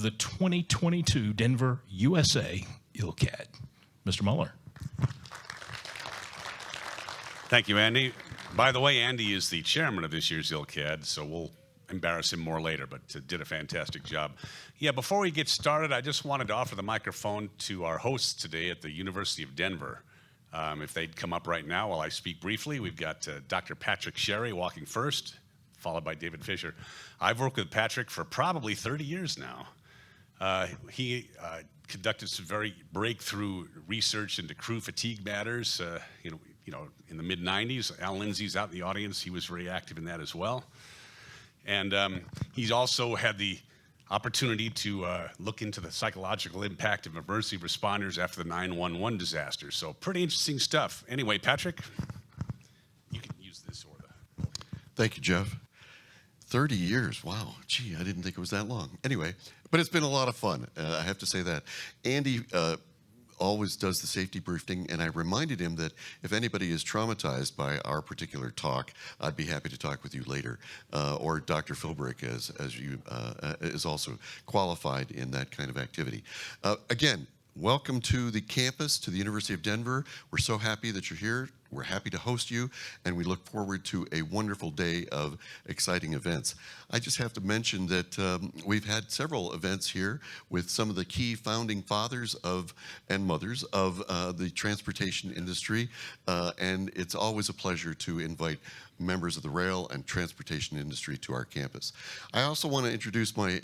the 2022 Denver, USA ILCAD. Mr. Moller. Thank you, Andy. By the way, Andy is the chairman of this year's ILCAD, so we'll embarrass him more later, but did a fantastic job. Yeah, before we get started, I just wanted to offer the microphone to our hosts today at the University of Denver. If they'd come up right now while I speak briefly. We've got Dr. Patrick Sherry walking first, followed by David Fisher. I've worked with Patrick for probably 30 years now. He conducted some very breakthrough research into crew fatigue matters, in the mid-90s. Al Lindsay's out in the audience. He was very active in that as well. And he's also had the opportunity to look into the psychological impact of emergency responders after the 9/11 disaster. So pretty interesting stuff. Anyway, Patrick, you can use this or the... Thank you, Jeff. 30 years, wow. Gee, I didn't think it was that long. Anyway, but it's been a lot of fun, I have to say that. Andy always does the safety briefing, and I reminded him that if anybody is traumatized by our particular talk, I'd be happy to talk with you later. Or Dr. Philbrick, as you is also qualified in that kind of activity. Again, welcome to the campus, to the University of Denver. We're so happy that you're here. We're happy to host you, and we look forward to a wonderful day of exciting events. I just have to mention that we've had several events here with some of the key founding fathers and mothers of the transportation industry, and it's always a pleasure to invite members of the rail and transportation industry to our campus. I also want to introduce my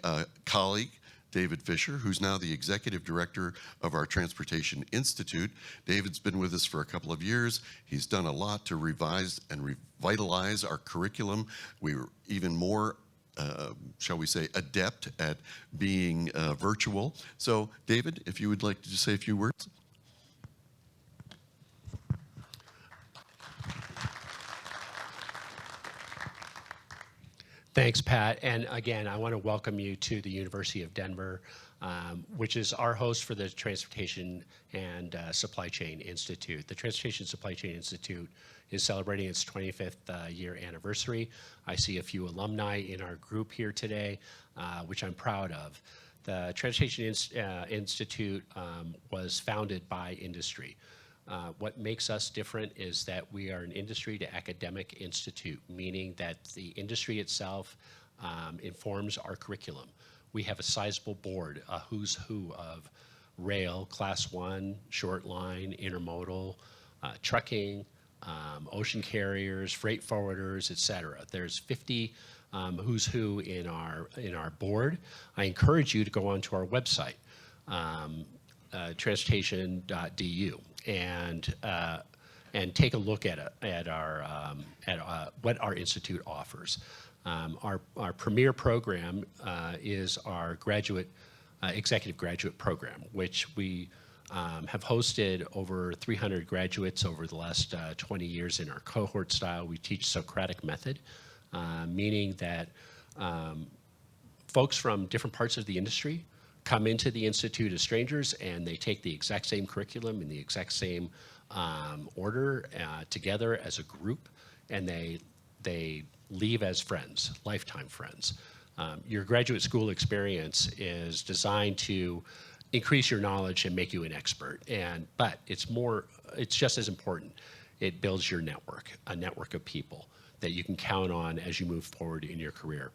colleague, David Fisher, who's now the Executive Director of our Transportation Institute. David's been with us for a couple of years. He's done a lot to revise and revitalize our curriculum. We're even more, shall we say, adept at being virtual. So, David, if you would like to just say a few words. Thanks, Pat. And again, I want to welcome you to the University of Denver, which is our host for the Transportation and Supply Chain Institute. The Transportation Supply Chain Institute is celebrating its 25th year anniversary. I see a few alumni in our group here today, which I'm proud of. The Transportation Institute was founded by industry. What makes us different is that we are an industry to academic institute, meaning that the industry itself informs our curriculum. We have a sizable board, a who's who of rail, class 1, short line, intermodal, trucking, ocean carriers, freight forwarders, et cetera. There's 50 who's who in our board. I encourage you to go onto our website, transportation.du. And take a look at what our institute offers. Our premier program is our executive graduate program, which we have hosted over 300 graduates over the last 20 years in our cohort style. We teach Socratic method, meaning that folks from different parts of the industry come into the Institute as strangers, and they take the exact same curriculum in the exact same order together as a group, and they leave as friends, lifetime friends. Your graduate school experience is designed to increase your knowledge and make you an expert, but it's just as important. It builds your network, a network of people that you can count on as you move forward in your career.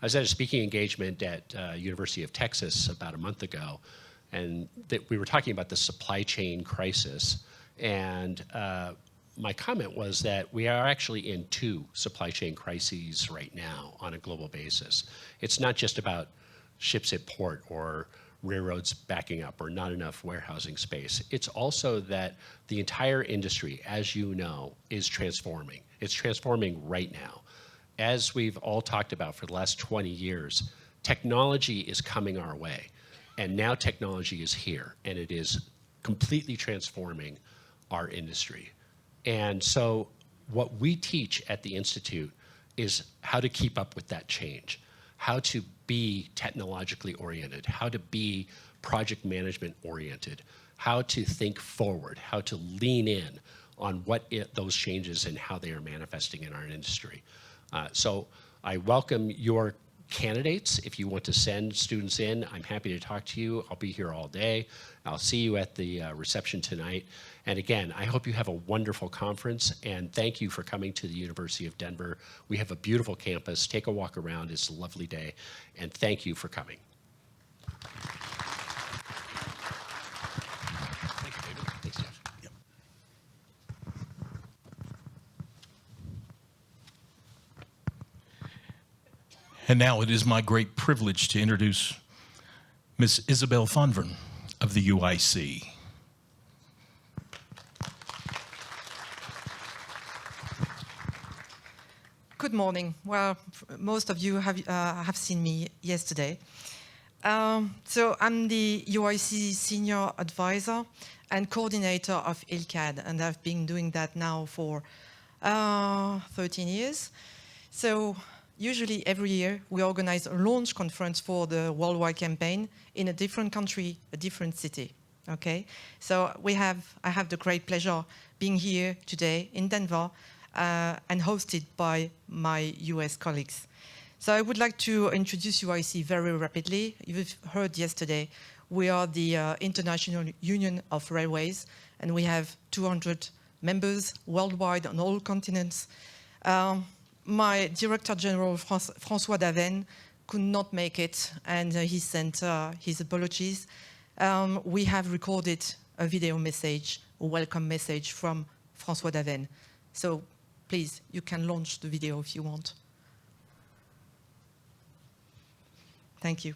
I was at a speaking engagement at University of Texas about a month ago, and we were talking about the supply chain crisis, and my comment was that we are actually in 2 supply chain crises right now on a global basis. It's not just about ships at port or railroads backing up or not enough warehousing space. It's also that the entire industry, as you know, is transforming. It's transforming right now. As we've all talked about for the last 20 years, technology is coming our way. And now technology is here, and it is completely transforming our industry. And so what we teach at the Institute is how to keep up with that change, how to be technologically oriented, how to be project management oriented, how to think forward, how to lean in on those changes and how they are manifesting in our industry. So I welcome your candidates, if you want to send students in, I'm happy to talk to you. I'll be here all day. I'll see you at the reception tonight. And again, I hope you have a wonderful conference, and thank you for coming to the University of Denver. We have a beautiful campus. Take a walk around. It's a lovely day, and thank you for coming. Thank you, David. Thanks, Jeff. Yep. And now it is my great privilege to introduce Ms. Isabel Fonvern of the UIC. Good morning. Well, most of you have seen me yesterday. So I'm the UIC Senior Advisor and Coordinator of ILCAD, and I've been doing that now for 13 years. So usually every year we organize a launch conference for the worldwide campaign in a different country, a different city. Okay, so I have the great pleasure being here today in Denver and hosted by my US colleagues. So I would like to introduce UIC very rapidly. You've heard yesterday, we are the International Union of Railways, and we have 200 members worldwide on all continents. My Director General, François Daven, could not make it, and he sent his apologies. We have recorded a video message, a welcome message from François Daven. So please, you can launch the video if you want. Thank you.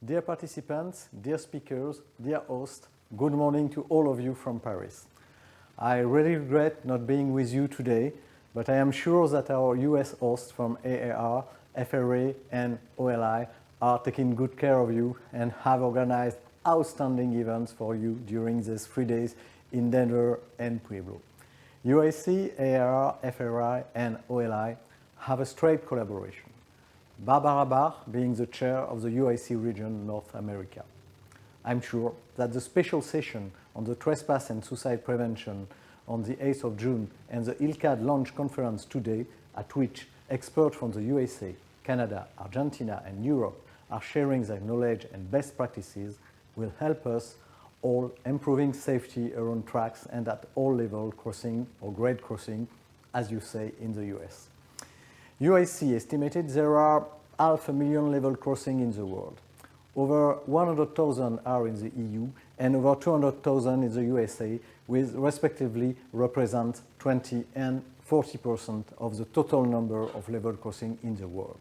Dear participants, dear speakers, dear host, good morning to all of you from Paris. I really regret not being with you today, but I am sure that our US hosts from AAR, FRA and OLI are taking good care of you and have organized outstanding events for you during these 3 days in Denver and Pueblo. UIC, AAR, FRI and OLI have a straight collaboration. Barbara Bach being the chair of the UIC region North America. I'm sure that the special session on the Trespass and Suicide Prevention on the 8th of June and the ILCAD launch conference today, at which experts from the USA, Canada, Argentina and Europe are sharing their knowledge and best practices, will help us all improving safety around tracks and at all level crossing or grade crossing, as you say in the US. UIC estimated there are 500,000 level crossings in the world. Over 100,000 are in the EU and over 200,000 in the USA, with respectively represent 20 and 40% of the total number of level crossings in the world.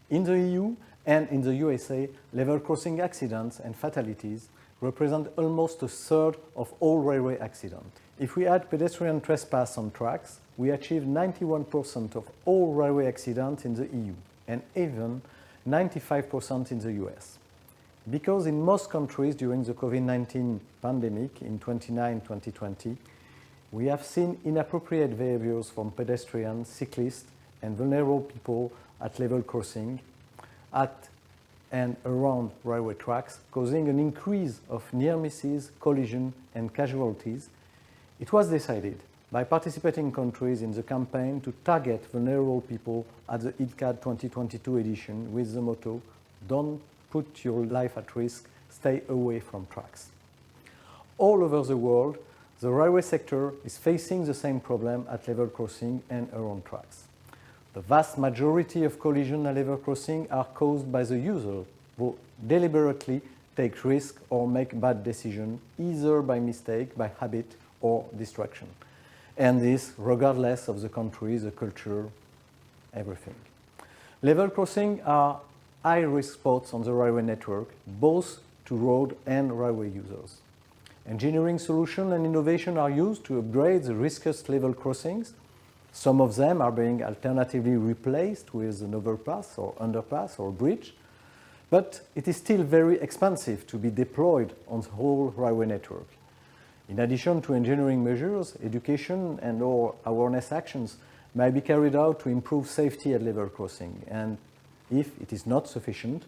In the EU and in the USA, level crossing accidents and fatalities represent almost a third of all railway accidents. If we add pedestrian trespass on tracks, we achieve 91% of all railway accidents in the EU and even 95% in the US. Because in most countries during the COVID-19 pandemic in 2019-2020, we have seen inappropriate behaviors from pedestrians, cyclists, and vulnerable people at level crossing, at and around railway tracks, causing an increase of near misses, collisions, and casualties. It was decided by participating countries in the campaign to target vulnerable people at the ILCAD 2022 edition with the motto, "Don't put your life at risk, stay away from tracks." All over the world, the railway sector is facing the same problem at level crossing and around tracks. The vast majority of collisions at level crossing are caused by the user who deliberately take risks or make bad decisions, either by mistake, by habit, or distraction. And this regardless of the country, the culture, everything. Level crossing are high-risk spots on the railway network, both to road and railway users. Engineering solutions and innovation are used to upgrade the riskiest level crossings. Some of them are being alternatively replaced with an overpass or underpass or bridge. but it is still very expensive to be deployed on the whole railway network. In addition to engineering measures, education and/or awareness actions may be carried out to improve safety at level crossing, and if it is not sufficient,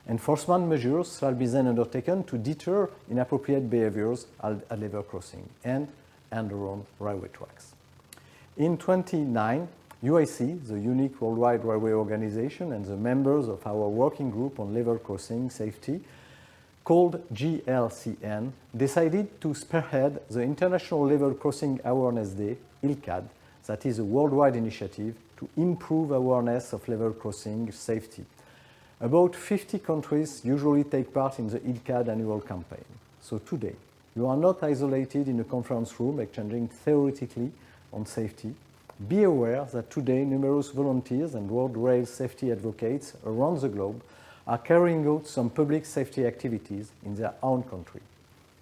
enforcement measures shall be then undertaken to deter inappropriate behaviors at level crossing and around railway tracks. In 2009, UIC, the unique worldwide railway organization, and the members of our working group on level crossing safety, called GLCN, decided to spearhead the International Level Crossing Awareness Day, ILCAD, that is a worldwide initiative to improve awareness of level crossing safety. About 50 countries usually take part in the ILCAD annual campaign. So today, you are not isolated in a conference room exchanging theoretically on safety. Be aware that today numerous volunteers and road rail safety advocates around the globe are carrying out some public safety activities in their own country,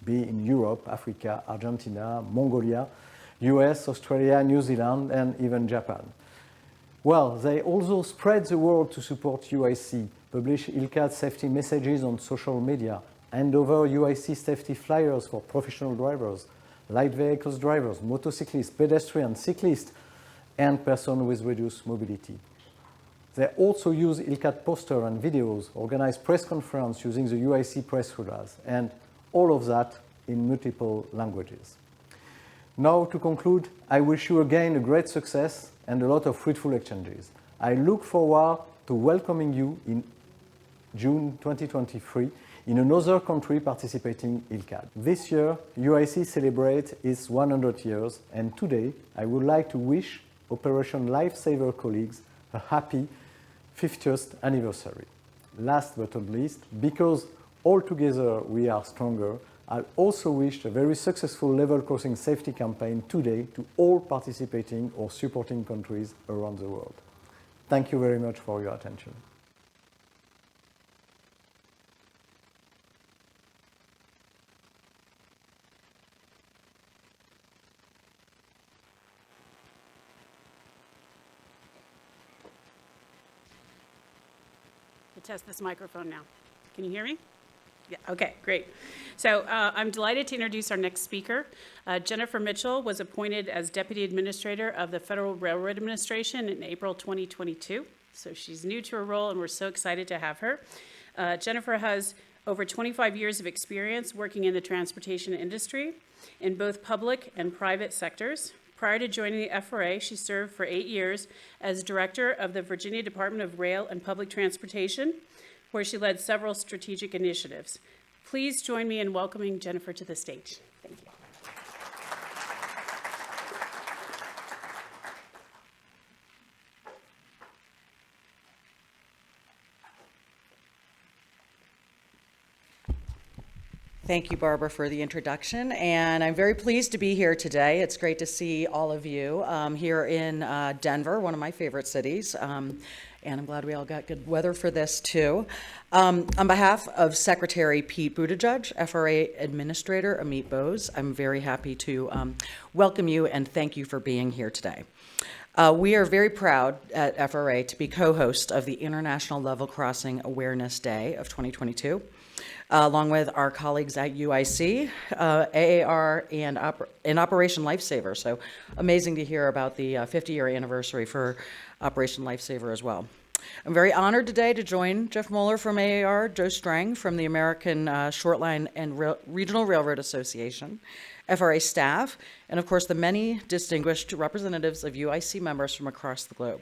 be in Europe, Africa, Argentina, Mongolia, US, Australia, New Zealand, and even Japan. Well, they also spread the word to support UIC, publish ILCAD safety messages on social media, hand over UIC safety flyers for professional drivers, light vehicles drivers, motorcyclists, pedestrians, cyclists, and persons with reduced mobility. They also use ILCAD posters and videos, organize press conferences using the UIC press release, and all of that in multiple languages. Now, to conclude, I wish you again a great success and a lot of fruitful exchanges. I look forward to welcoming you in June 2023 in another country participating in ILCAD. This year, UIC celebrates its 100 years, and today I would like to wish Operation Lifesaver colleagues a happy 50th anniversary. Last but not least, because all together we are stronger, I also wish a very successful level crossing safety campaign today to all participating or supporting countries around the world. Thank you very much for your attention. Test this microphone now. Can you hear me? Yeah, okay, great. So I'm delighted to introduce our next speaker. Jennifer Mitchell was appointed as Deputy Administrator of the Federal Railroad Administration in April 2022. So she's new to her role, and we're so excited to have her. Jennifer has over 25 years of experience working in the transportation industry in both public and private sectors. Prior to joining the FRA, she served for 8 years as Director of the Virginia Department of Rail and Public Transportation, where she led several strategic initiatives. Please join me in welcoming Jennifer to the stage. Thank you. Thank you, Barbara, for the introduction, and I'm very pleased to be here today. It's great to see all of you here in Denver, one of my favorite cities, and I'm glad we all got good weather for this, too. On behalf of Secretary Pete Buttigieg, FRA Administrator Amit Bose, I'm very happy to welcome you and thank you for being here today. We are very proud at FRA to be co-host of the International Level Crossing Awareness Day of 2022. Along with our colleagues at UIC, AAR, and Operation Lifesaver. So amazing to hear about the 50-year anniversary for Operation Lifesaver as well. I'm very honored today to join Jeff Moller from AAR, Joe Strang from the American Shortline and Regional Railroad Association, FRA staff, and of course the many distinguished representatives of UIC members from across the globe.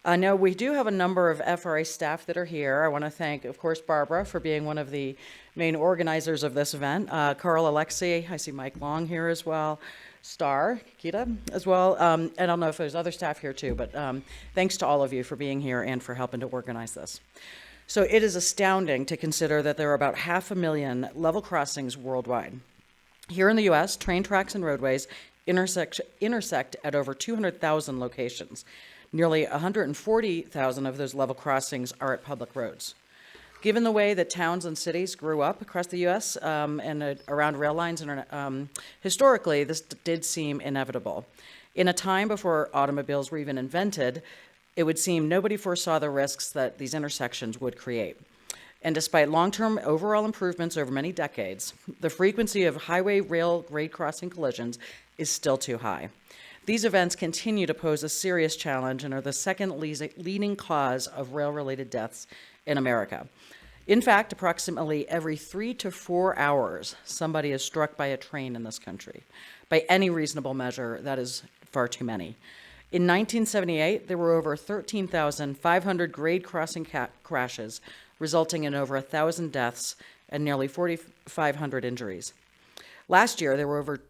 Now, we do have a number of FRA staff that are here. I want to thank, of course, Barbara for being one of the main organizers of this event. Carl Alexi, I see Mike Long here as well. Star, Kita as well. And I don't know if there's other staff here too, but thanks to all of you for being here and for helping to organize this. So it is astounding to consider that there are about 500,000 level crossings worldwide. Here in the US, train tracks and roadways intersect at over 200,000 locations. Nearly 140,000 of those level crossings are at public roads. Given the way that towns and cities grew up across the U.S. And around rail lines, historically, this did seem inevitable. In a time before automobiles were even invented, it would seem nobody foresaw the risks that these intersections would create. And despite long-term overall improvements over many decades, the frequency of highway rail grade crossing collisions is still too high. These events continue to pose a serious challenge and are the second leading cause of rail-related deaths in America. In fact, approximately every 3 to 4 hours, somebody is struck by a train in this country. By any reasonable measure, that is far too many. In 1978, there were over 13,500 grade crossing crashes, resulting in over 1,000 deaths and nearly 4,500 injuries. Last year, there were over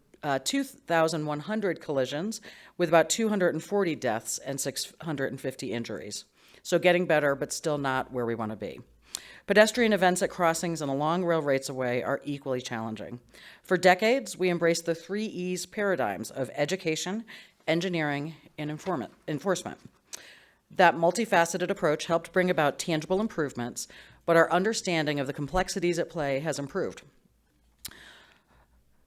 2,100 collisions with about 240 deaths and 650 injuries. So getting better, but still not where we want to be. Pedestrian events at crossings and along rail rights of way are equally challenging. For decades, we embraced the 3 E's paradigms of education, engineering, and enforcement. That multifaceted approach helped bring about tangible improvements, but our understanding of the complexities at play has improved.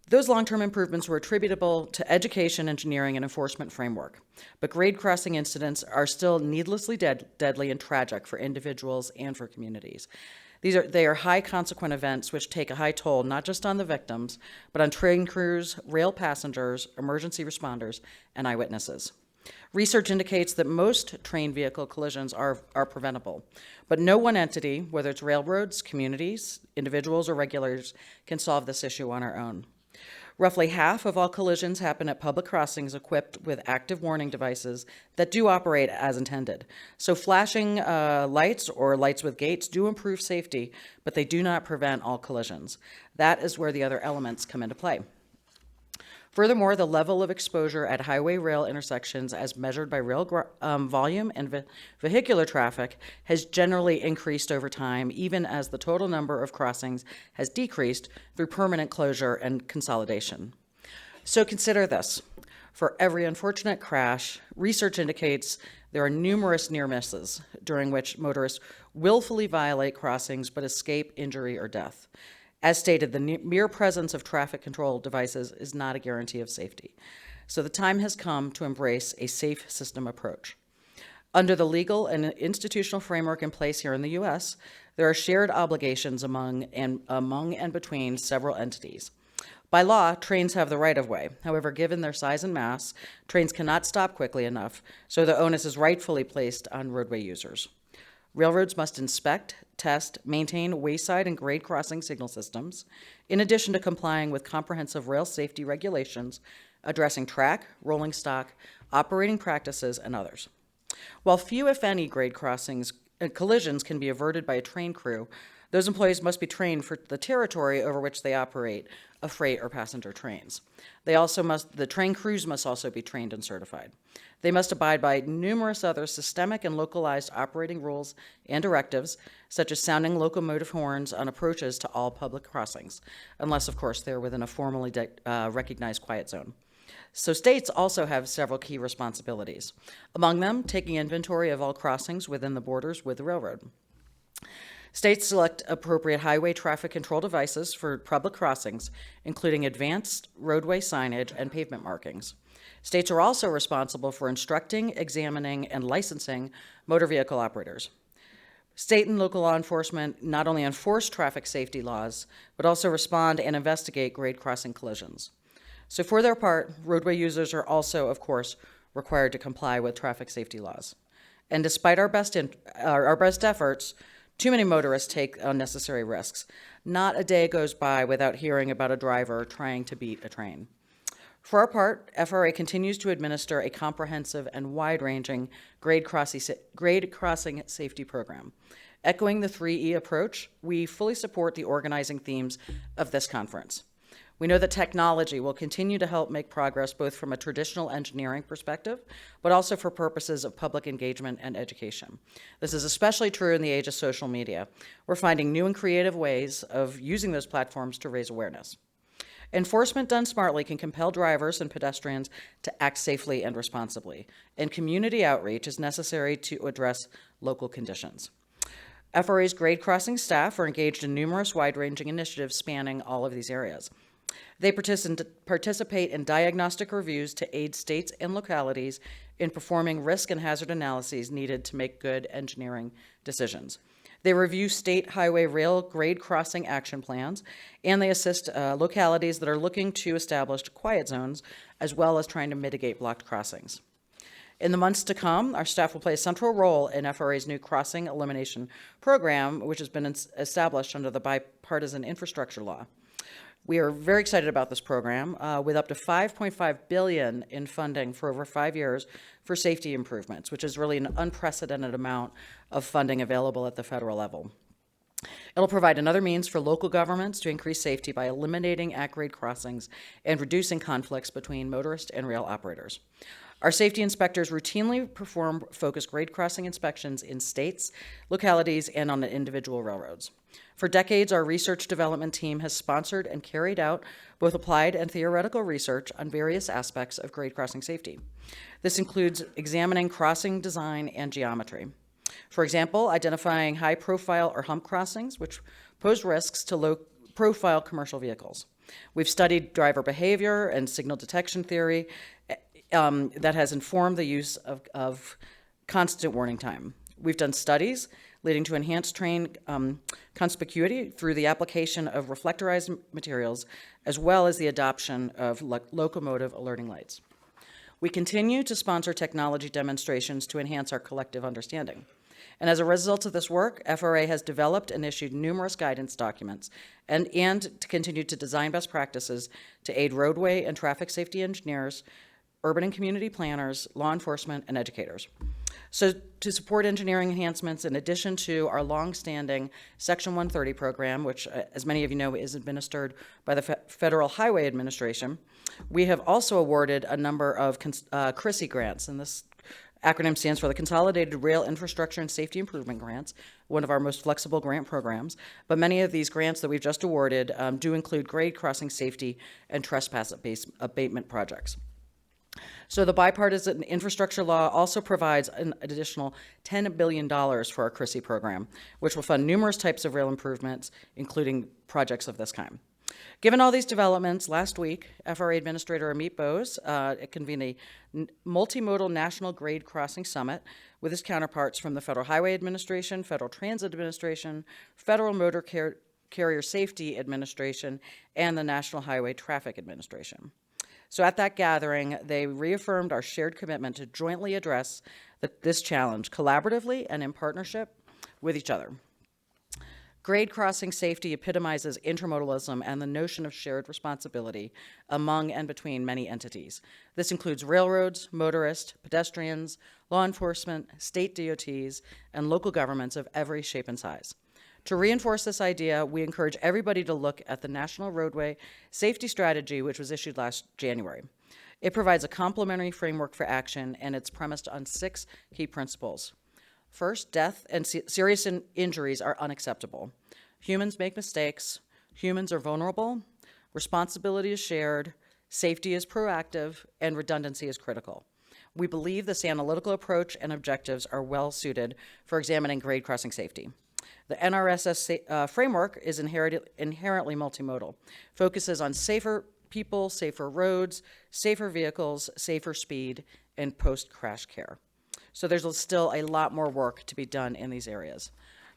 Those long-term improvements were attributable to education, engineering, and enforcement framework. But grade crossing incidents are still needlessly deadly and tragic for individuals and for communities. They are high consequent events which take a high toll not just on the victims, but on train crews, rail passengers, emergency responders, and eyewitnesses. Research indicates that most train vehicle collisions are preventable, but no one entity, whether it's railroads, communities, individuals, or regulators, can solve this issue on our own. Roughly half of all collisions happen at public crossings equipped with active warning devices that do operate as intended. So flashing lights or lights with gates do improve safety, but they do not prevent all collisions. That is where the other elements come into play. Furthermore, the level of exposure at highway rail intersections as measured by rail volume and vehicular traffic has generally increased over time, even as the total number of crossings has decreased through permanent closure and consolidation. So consider this. For every unfortunate crash, research indicates there are numerous near misses during which motorists willfully violate crossings but escape injury or death. As stated, the mere presence of traffic control devices is not a guarantee of safety. So the time has come to embrace a safe system approach. Under the legal and institutional framework in place here in the U.S., there are shared obligations among and between several entities. By law, trains have the right of way. However, given their size and mass, trains cannot stop quickly enough, so the onus is rightfully placed on roadway users. Railroads must inspect, test, maintain wayside and grade crossing signal systems, in addition to complying with comprehensive rail safety regulations addressing track, rolling stock, operating practices, and others. While few, if any, grade crossings collisions can be averted by a train crew, those employees must be trained for the territory over which they operate of freight or passenger trains. The train crews must also be trained and certified. They must abide by numerous other systemic and localized operating rules and directives, such as sounding locomotive horns on approaches to all public crossings, unless, of course, they're within a formally recognized quiet zone. So states also have several key responsibilities, among them taking inventory of all crossings within the borders with the railroad. States select appropriate highway traffic control devices for public crossings, including advanced roadway signage and pavement markings. States are also responsible for instructing, examining, and licensing motor vehicle operators. State and local law enforcement not only enforce traffic safety laws, but also respond and investigate grade crossing collisions. So for their part, roadway users are also, of course, required to comply with traffic safety laws. And despite our best efforts, too many motorists take unnecessary risks. Not a day goes by without hearing about a driver trying to beat a train. For our part, FRA continues to administer a comprehensive and wide-ranging grade crossing safety program. Echoing the 3E approach, we fully support the organizing themes of this conference. We know that technology will continue to help make progress both from a traditional engineering perspective, but also for purposes of public engagement and education. This is especially true in the age of social media. We're finding new and creative ways of using those platforms to raise awareness. Enforcement done smartly can compel drivers and pedestrians to act safely and responsibly, and community outreach is necessary to address local conditions. FRA's grade crossing staff are engaged in numerous wide-ranging initiatives spanning all of these areas. They participate in diagnostic reviews to aid states and localities in performing risk and hazard analyses needed to make good engineering decisions. They review state highway rail grade crossing action plans, and they assist localities that are looking to establish quiet zones, as well as trying to mitigate blocked crossings. In the months to come, our staff will play a central role in FRA's new crossing elimination program, which has been established under the bipartisan infrastructure law. We are very excited about this program, with up to $5.5 billion in funding for over 5 years for safety improvements, which is really an unprecedented amount of funding available at the federal level. It'll provide another means for local governments to increase safety by eliminating at-grade crossings and reducing conflicts between motorist and rail operators. Our safety inspectors routinely perform focused grade crossing inspections in states, localities, and on the individual railroads. For decades, our research development team has sponsored and carried out both applied and theoretical research on various aspects of grade crossing safety. This includes examining crossing design and geometry. For example, identifying high-profile or hump crossings, which pose risks to low-profile commercial vehicles. We've studied driver behavior and signal detection theory that has informed the use of constant warning time. We've done studies leading to enhanced train conspicuity through the application of reflectorized materials, as well as the adoption of locomotive alerting lights. We continue to sponsor technology demonstrations to enhance our collective understanding. And as a result of this work, FRA has developed and issued numerous guidance documents and to continue to design best practices to aid roadway and traffic safety engineers, urban and community planners, law enforcement, and educators. So to support engineering enhancements, in addition to our long-standing Section 130 program, which, as many of you know, is administered by the Federal Highway Administration, we have also awarded a number of CRISI grants, and this acronym stands for the Consolidated Rail Infrastructure and Safety Improvement Grants, one of our most flexible grant programs. But many of these grants that we've just awarded do include grade crossing safety and trespass abatement projects. So the bipartisan infrastructure law also provides an additional $10 billion for our CRISI program, which will fund numerous types of rail improvements, including projects of this kind. Given all these developments, last week, FRA Administrator Amit Bose convened a multimodal national grade crossing summit with his counterparts from the Federal Highway Administration, Federal Transit Administration, Federal Motor Carrier Safety Administration, and the National Highway Traffic Administration. So at that gathering, they reaffirmed our shared commitment to jointly address this challenge collaboratively and in partnership with each other. Grade crossing safety epitomizes intermodalism and the notion of shared responsibility among and between many entities. This includes railroads, motorists, pedestrians, law enforcement, state DOTs, and local governments of every shape and size. To reinforce this idea, we encourage everybody to look at the National Roadway Safety Strategy, which was issued last January. It provides a complementary framework for action, and it's premised on 6 key principles. First, death and serious injuries are unacceptable. Humans make mistakes, humans are vulnerable, responsibility is shared, safety is proactive, and redundancy is critical. We believe this analytical approach and objectives are well suited for examining grade crossing safety. The NRSS framework is inherently multimodal, focuses on safer people, safer roads, safer vehicles, safer speed, and post-crash care. So there's still a lot more work to be done in these areas.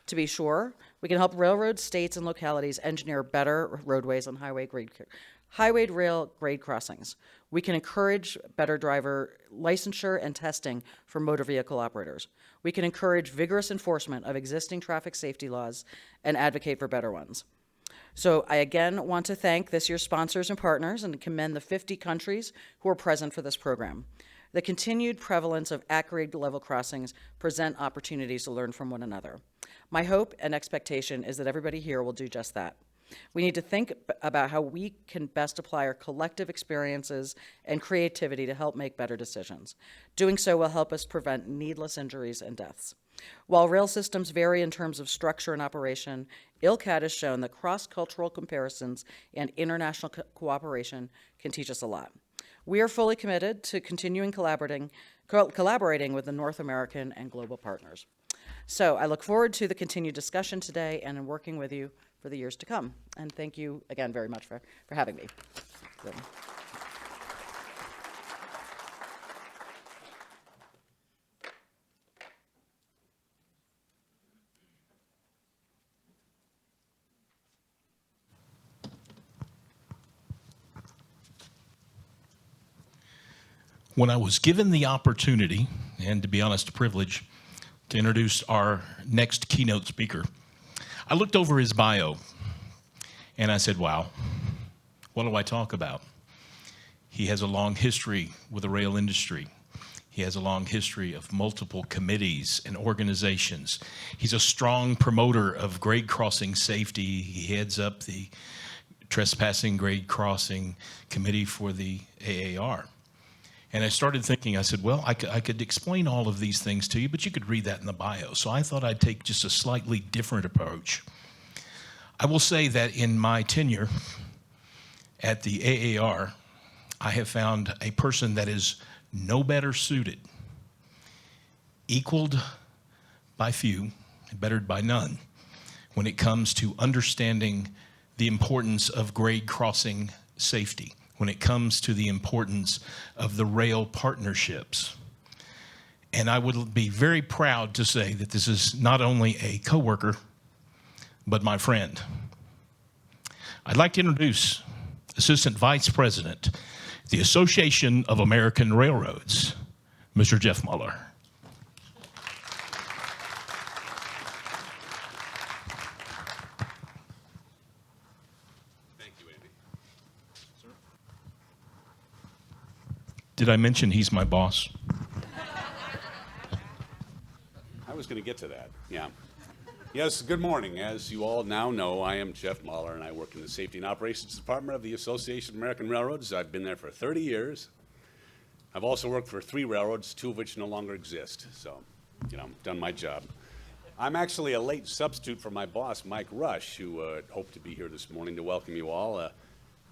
To be sure, we can help railroads, states, and localities engineer better roadways and highway rail grade crossings. We can encourage better driver licensure and testing for motor vehicle operators. We can encourage vigorous enforcement of existing traffic safety laws and advocate for better ones. So I again want to thank this year's sponsors and partners and commend the 50 countries who are present for this program. The continued prevalence of at-grade level crossings present opportunities to learn from one another. My hope and expectation is that everybody here will do just that. We need to think about how we can best apply our collective experiences and creativity to help make better decisions. Doing so will help us prevent needless injuries and deaths. While rail systems vary in terms of structure and operation, ILCAD has shown that cross-cultural comparisons and international cooperation can teach us a lot. We are fully committed to continuing collaborating with the North American and global partners. So I look forward to the continued discussion today and in working with you for the years to come. And thank you again very much for having me. When I was given the opportunity, and to be honest, a privilege, to introduce our next keynote speaker, I looked over his bio and I said, wow, what do I talk about? He has a long history with the rail industry. He has a long history of multiple committees and organizations. He's a strong promoter of grade crossing safety. He heads up the Trespassing Grade Crossing Committee for the AAR. And I started thinking, I said, well, I could explain all of these things to you, but you could read that in the bio. So I thought I'd take just a slightly different approach. I will say that in my tenure at the AAR, I have found a person that is no better suited, equaled by few, bettered by none, when it comes to understanding the importance of grade crossing safety, when it comes to the importance of the rail partnerships. And I would be very proud to say that this is not only a coworker, but my friend. I'd like to introduce Assistant Vice President, the Association of American Railroads, Mr. Jeff Moller. Thank you, Andy. Did I mention he's my boss? I was going to get to that, yeah. Yes, good morning. As you all now know, I am Jeff Moller, and I work in the Safety and Operations Department of the Association of American Railroads. I've been there for 30 years. I've also worked for 3 railroads, 2 of which no longer exist. So, done my job. I'm actually a late substitute for my boss, Mike Rush, who hoped to be here this morning to welcome you all.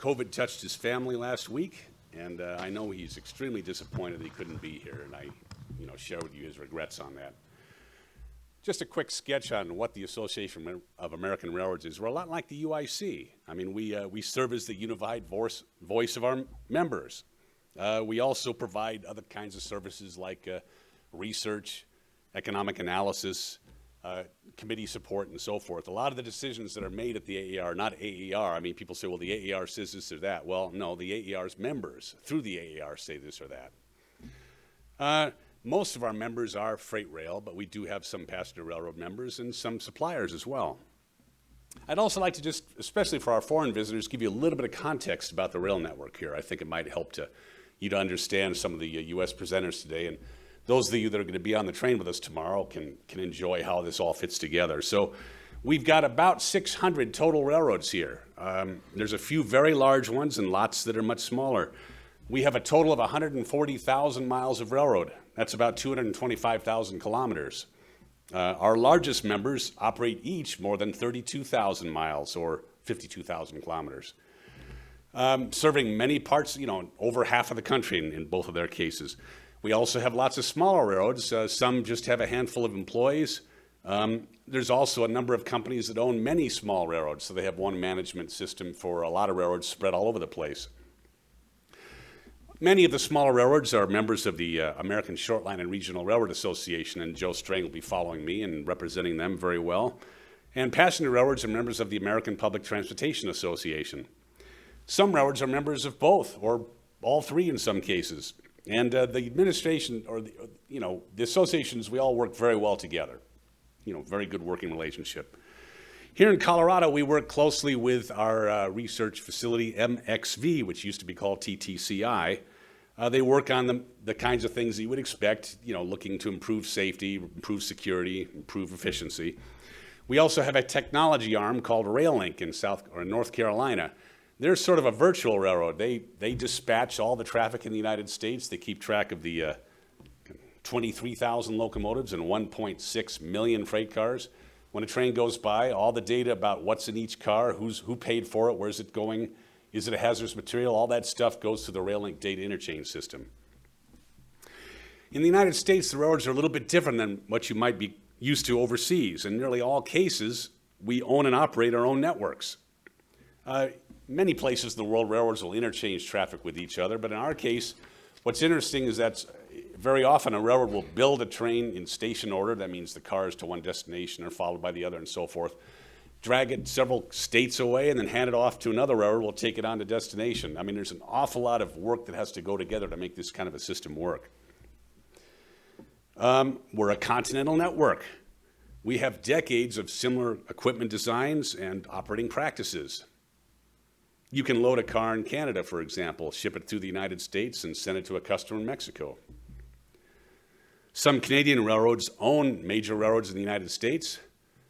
COVID touched his family last week, and I know he's extremely disappointed that he couldn't be here, and I, share with you his regrets on that. Just a quick sketch on what the Association of American Railroads is. We're a lot like the UIC. I mean, we serve as the unified voice of our members. We also provide other kinds of services like research, economic analysis, committee support, and so forth. A lot of the decisions that are made at the AAR, not AAR. I mean, people say, well, the AAR says this or that. Well, no, the AAR's members through the AAR say this or that. Most of our members are freight rail, but we do have some passenger railroad members and some suppliers as well. I'd also like to just, especially for our foreign visitors, give you a little bit of context about the rail network here. I think it might help you to understand some of the U.S. presenters today, and those of you that are going to be on the train with us tomorrow can enjoy how this all fits together. So we've got about 600 total railroads here. There's a few very large ones and lots that are much smaller. We have a total of 140,000 miles of railroad. That's about 225,000 kilometers. Our largest members operate each more than 32,000 miles or 52,000 kilometers, serving many parts, over half of the country in both of their cases. We also have lots of smaller railroads. Some just have a handful of employees. There's also a number of companies that own many small railroads, so they have one management system for a lot of railroads spread all over the place. Many of the smaller railroads are members of the American Shortline and Regional Railroad Association, and Joe Strang will be following me and representing them very well. And passenger railroads are members of the American Public Transportation Association. Some railroads are members of both, or all 3 in some cases. And the administration, or the associations, we all work very well together. Very good working relationship. Here in Colorado, we work closely with our research facility, MXV, which used to be called TTCI. They work on the kinds of things that you would expect, looking to improve safety, improve security, improve efficiency. We also have a technology arm called RailLink in North Carolina. They're sort of a virtual railroad. They dispatch all the traffic in the United States. They keep track of the 23,000 locomotives and 1.6 million freight cars. When a train goes by, all the data about what's in each car, who paid for it, where's it going, is it a hazardous material, all that stuff goes to the RailLink data interchange system. In the United States, the railroads are a little bit different than what you might be used to overseas. In nearly all cases, we own and operate our own networks. Many places in the world, railroads will interchange traffic with each other, but in our case, what's interesting is that very often a railroad will build a train in station order. That means the cars to one destination are followed by the other and so forth. drag it several states away, and then hand it off to another railroad who will take it on to destination. I mean, there's an awful lot of work that has to go together to make this kind of a system work. We're a continental network. We have decades of similar equipment designs and operating practices. You can load a car in Canada, for example, ship it through the United States, and send it to a customer in Mexico. Some Canadian railroads own major railroads in the United States.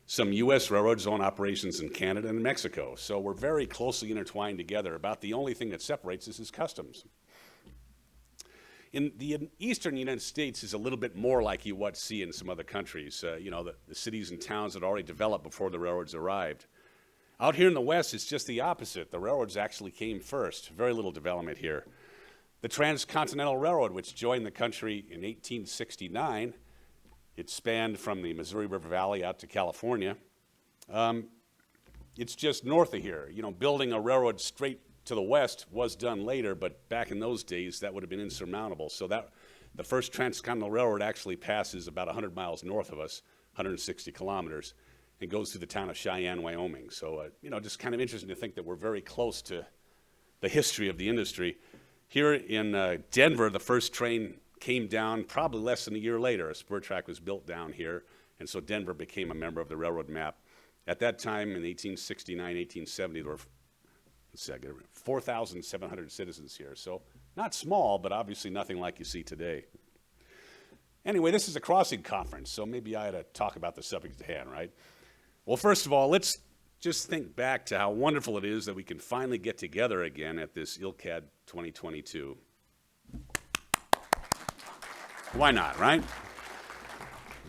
Some U.S. railroads own operations in Canada and Mexico. So we're very closely intertwined together. About the only thing that separates us is customs. In the eastern United States is a little bit more like you would see in some other countries. You know, the cities and towns that already developed before the railroads arrived. Out here in the West, it's just the opposite. The railroads actually came first. Very little development here. The Transcontinental Railroad, which joined the country in 1869, it spanned from the Missouri River Valley out to California. It's just north of here. You know, building a railroad straight to the west was done later, but back in those days, that would have been insurmountable. So that the first Transcontinental Railroad actually passes about 100 miles north of us, 160 kilometers, and goes through the town of Cheyenne, Wyoming. So, you know, just kind of interesting to think that we're very close to the history of the industry. Here in Denver, the first train came down probably less than a year later. A spur track was built down here, and so Denver became a member of the railroad map. At that time, in 1869, 1870, there were 4,700 citizens here. So not small, but obviously nothing like you see today. Anyway, this is a crossing conference, so maybe I ought to talk about the subject at hand, right? Well, first of all, let's just think back to how wonderful it is that we can finally get together again at this ILCAD 2022. Why not, right?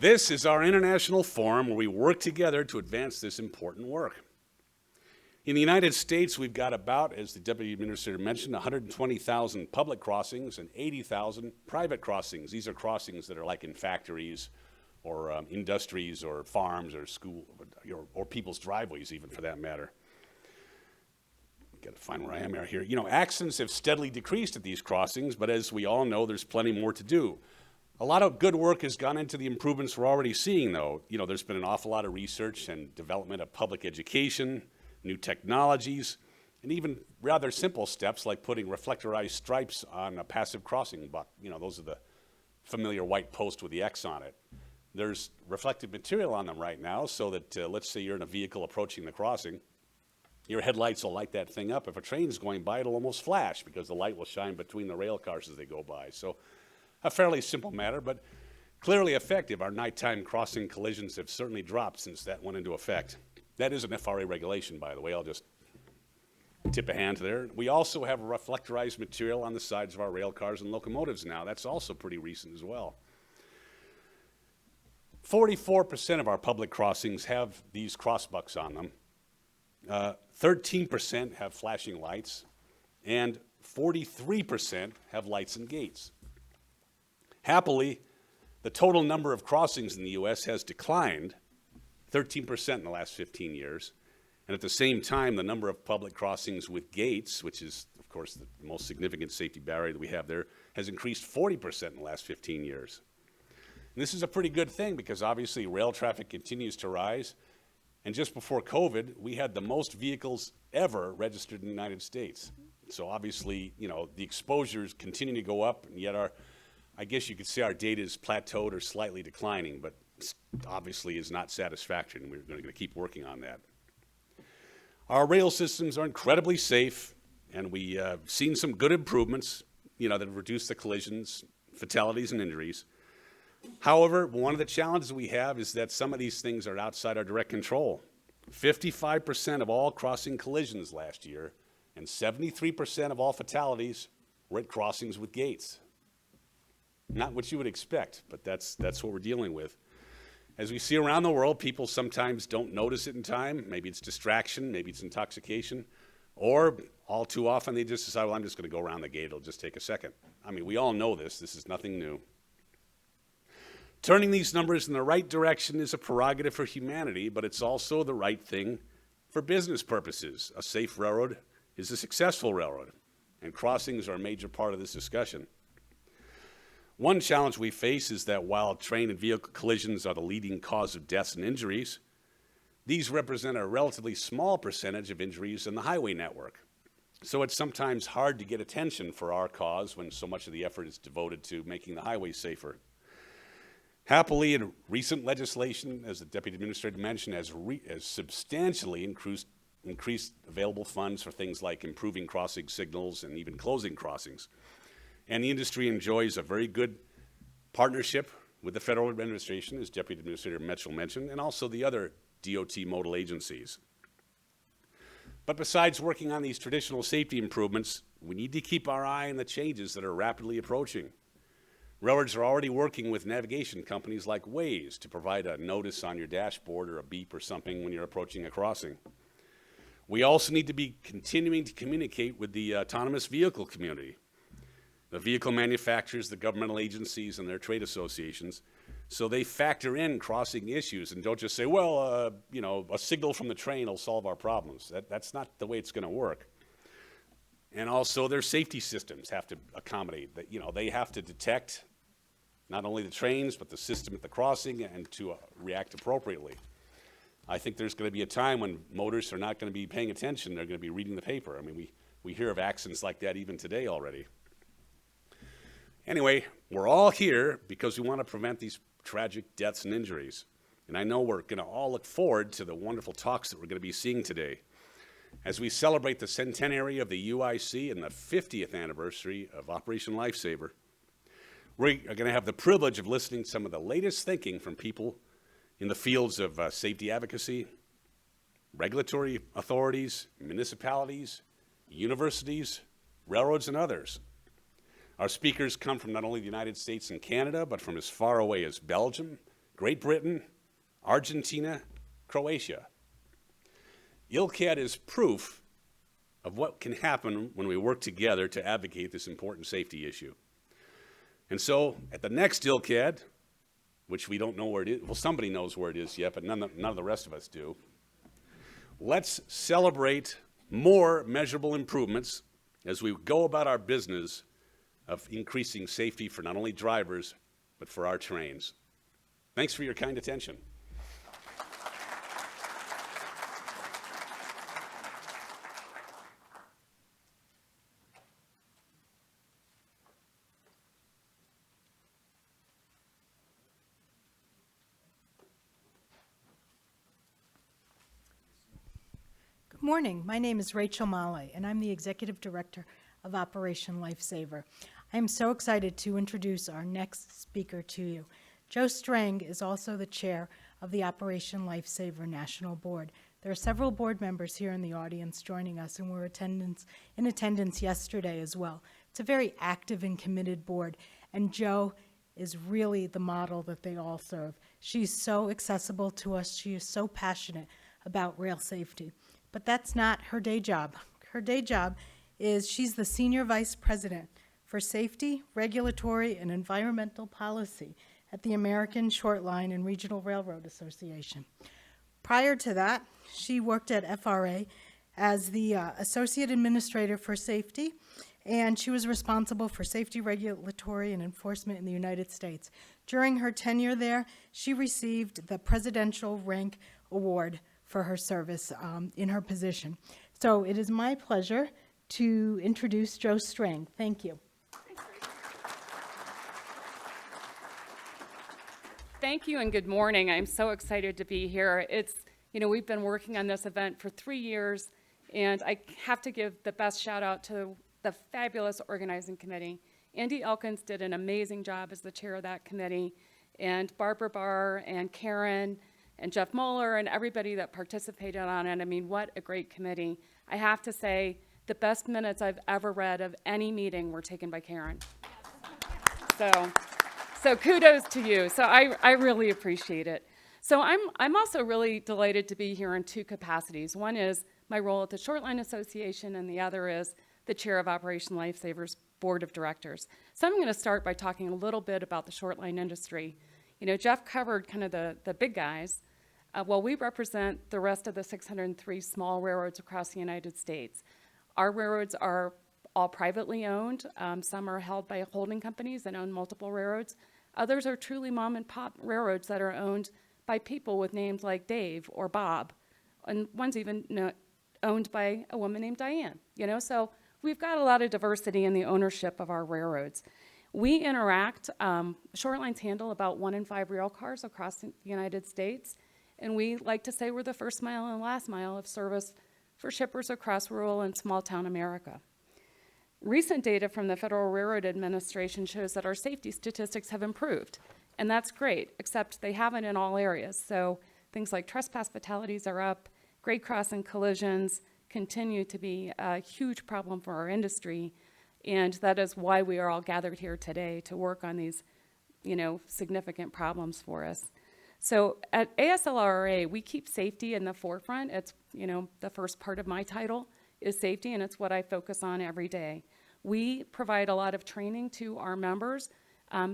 This is our international forum where we work together to advance this important work. In the United States, we've got about, as the Deputy Administrator mentioned, 120,000 public crossings and 80,000 private crossings. These are crossings that are like in factories or industries or farms or school or people's driveways even for that matter. Got to find where I am here. You know, accidents have steadily decreased at these crossings, but as we all know, there's plenty more to do. A lot of good work has gone into the improvements we're already seeing, though. You know, there's been an awful lot of research and development of public education, new technologies, and even rather simple steps like putting reflectorized stripes on a passive crossing buck. You know, those are the familiar white post with the X on it. There's reflective material on them right now so that, let's say you're in a vehicle approaching the crossing, your headlights will light that thing up. If a train's going by, it'll almost flash because the light will shine between the rail cars as they go by. So a fairly simple matter, but clearly effective. Our nighttime crossing collisions have certainly dropped since that went into effect. That is an FRA regulation, by the way. I'll just tip a hand there. We also have reflectorized material on the sides of our rail cars and locomotives now. That's also pretty recent as well. 44% of our public crossings have these crossbucks on them. 13% have flashing lights, and 43% have lights and gates. Happily, the total number of crossings in the U.S. has declined 13% in the last 15 years. And at the same time, the number of public crossings with gates, which is, of course, the most significant safety barrier that we have there, has increased 40% in the last 15 years. And this is a pretty good thing because obviously rail traffic continues to rise. And just before COVID, we had the most vehicles ever registered in the United States. So obviously, you know, the exposures continue to go up, and yet I guess you could say our data is plateaued or slightly declining, but obviously is not satisfactory, and we're going to keep working on that. Our rail systems are incredibly safe, and we have seen some good improvements, you know, that have reduced the collisions, fatalities, and injuries. However, one of the challenges we have is that some of these things are outside our direct control. 55% of all crossing collisions last year and 73% of all fatalities were at crossings with gates. Not what you would expect, but that's what we're dealing with. As we see around the world, people sometimes don't notice it in time. Maybe it's distraction, maybe it's intoxication, or all too often they just decide, well, I'm just going to go around the gate, it'll just take a second. I mean, we all know this is nothing new. Turning these numbers in the right direction is a prerogative for humanity, but it's also the right thing for business purposes. A safe railroad is a successful railroad, and crossings are a major part of this discussion. One challenge we face is that while train and vehicle collisions are the leading cause of deaths and injuries, These represent a relatively small percentage of injuries in the highway network. So it's sometimes hard to get attention for our cause when so much of the effort is devoted to making the highways safer. Happily, in recent legislation, as the Deputy Administrator mentioned, has substantially increased available funds for things like improving crossing signals and even closing crossings. And the industry enjoys a very good partnership with the federal administration, as Deputy Administrator Mitchell mentioned, and also the other DOT modal agencies. But besides working on these traditional safety improvements, we need to keep our eye on the changes that are rapidly approaching. Railroads are already working with navigation companies like Waze to provide a notice on your dashboard or a beep or something when you're approaching a crossing. We also need to be continuing to communicate with the autonomous vehicle community, the vehicle manufacturers, the governmental agencies, and their trade associations, so they factor in crossing issues and don't just say, well, you know, a signal from the train will solve our problems. That's not the way it's going to work. And also their safety systems have to accommodate that. You know, they have to detect not only the trains, but the system at the crossing and to react appropriately. I think there's going to be a time when motorists are not going to be paying attention. They're going to be reading the paper. I mean, we hear of accidents like that even today already. Anyway, we're all here because we want to prevent these tragic deaths and injuries. And I know we're going to all look forward to the wonderful talks that we're going to be seeing today. As we celebrate the centenary of the UIC and the 50th anniversary of Operation Lifesaver, we are going to have the privilege of listening to some of the latest thinking from people in the fields of safety advocacy, regulatory authorities, municipalities, universities, railroads, and others. Our speakers come from not only the United States and Canada, but from as far away as Belgium, Great Britain, Argentina, Croatia. ILCAD is proof of what can happen when we work together to advocate this important safety issue. And so at the next ILCAD, which we don't know where it is, well, somebody knows where it is yet, but none of the rest of us do, let's celebrate more measurable improvements as we go about our business of increasing safety for not only drivers, but for our trains. Thanks for your kind attention. Good morning. My name is Rachel Moller, and I'm the Executive Director of Operation Lifesaver. I am so excited to introduce our next speaker to you. Joe Strang is also the chair of the Operation Lifesaver National Board. There are several board members here in the audience joining us, and were in attendance yesterday as well. It's a very active and committed board, and Joe is really the model that they all serve. She's so accessible to us. She is so passionate about rail safety. But that's not her day job. Her day job is she's the Senior Vice President for Safety, Regulatory, and Environmental Policy at the American Short Line and Regional Railroad Association. Prior to that, she worked at FRA as the Associate Administrator for Safety, and she was responsible for safety, regulatory, and enforcement in the United States. During her tenure there, she received the Presidential Rank Award for her service in her position. So it is my pleasure to introduce Joe Strang. Thank you. Thank you and good morning. I'm so excited to be here. We've been working on this event for 3 years, and I have to give the best shout out to the fabulous organizing committee. Andy Elkins did an amazing job as the chair of that committee, and Barbara Barr and Karen and Jeff Moller and everybody that participated on it. I mean, what a great committee. I have to say, the best minutes I've ever read of any meeting were taken by Karen. So kudos to you. So I really appreciate it. So I'm also really delighted to be here in two capacities. One is my role at the Short Line Association, and the other is the chair of Operation Lifesaver's Board of Directors. So I'm going to start by talking a little bit about the short line industry. Jeff covered kind of the big guys. Well, we represent the rest of the 603 small railroads across the United States. Our railroads are all privately owned. Some are held by holding companies that own multiple railroads. Others are truly mom and pop railroads that are owned by people with names like Dave or Bob, and one's even owned by a woman named Diane, So we've got a lot of diversity in the ownership of our railroads. We interact, short lines handle about 1 in 5 rail cars across the United States, and we like to say we're the first mile and last mile of service for shippers across rural and small town America. Recent data from the Federal Railroad Administration shows that our safety statistics have improved, and that's great, except they haven't in all areas. So things like trespass fatalities are up, grade crossing collisions continue to be a huge problem for our industry, and that is why we are all gathered here today to work on these, significant problems for us. So at ASLRA, we keep safety in the forefront. It's, the first part of my title is safety, and it's what I focus on every day. We provide a lot of training to our members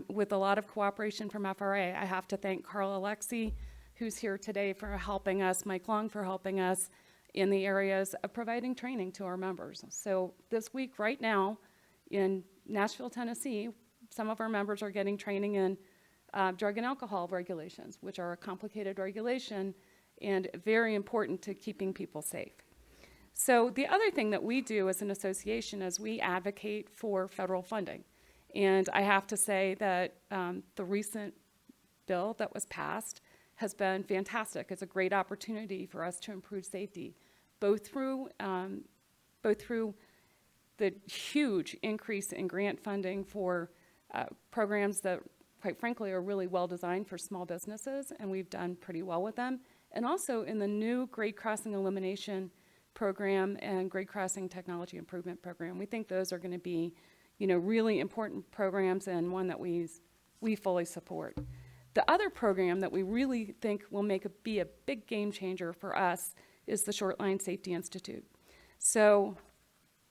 with a lot of cooperation from FRA. I have to thank Carl Alexi, who's here today, for helping us, Mike Long for helping us in the areas of providing training to our members. So this week, right now, in Nashville, Tennessee, some of our members are getting training in drug and alcohol regulations, which are a complicated regulation and very important to keeping people safe. So the other thing that we do as an association is we advocate for federal funding. And I have to say that the recent bill that was passed has been fantastic. It's a great opportunity for us to improve safety, both through the huge increase in grant funding for programs that, quite frankly, are really well designed for small businesses, and we've done pretty well with them, and also in the new grade crossing elimination program and grade crossing technology improvement program. We think those are going to be, really important programs, and one that we fully support. The other program that we really think will be a big game changer for us is the Short Line Safety Institute. So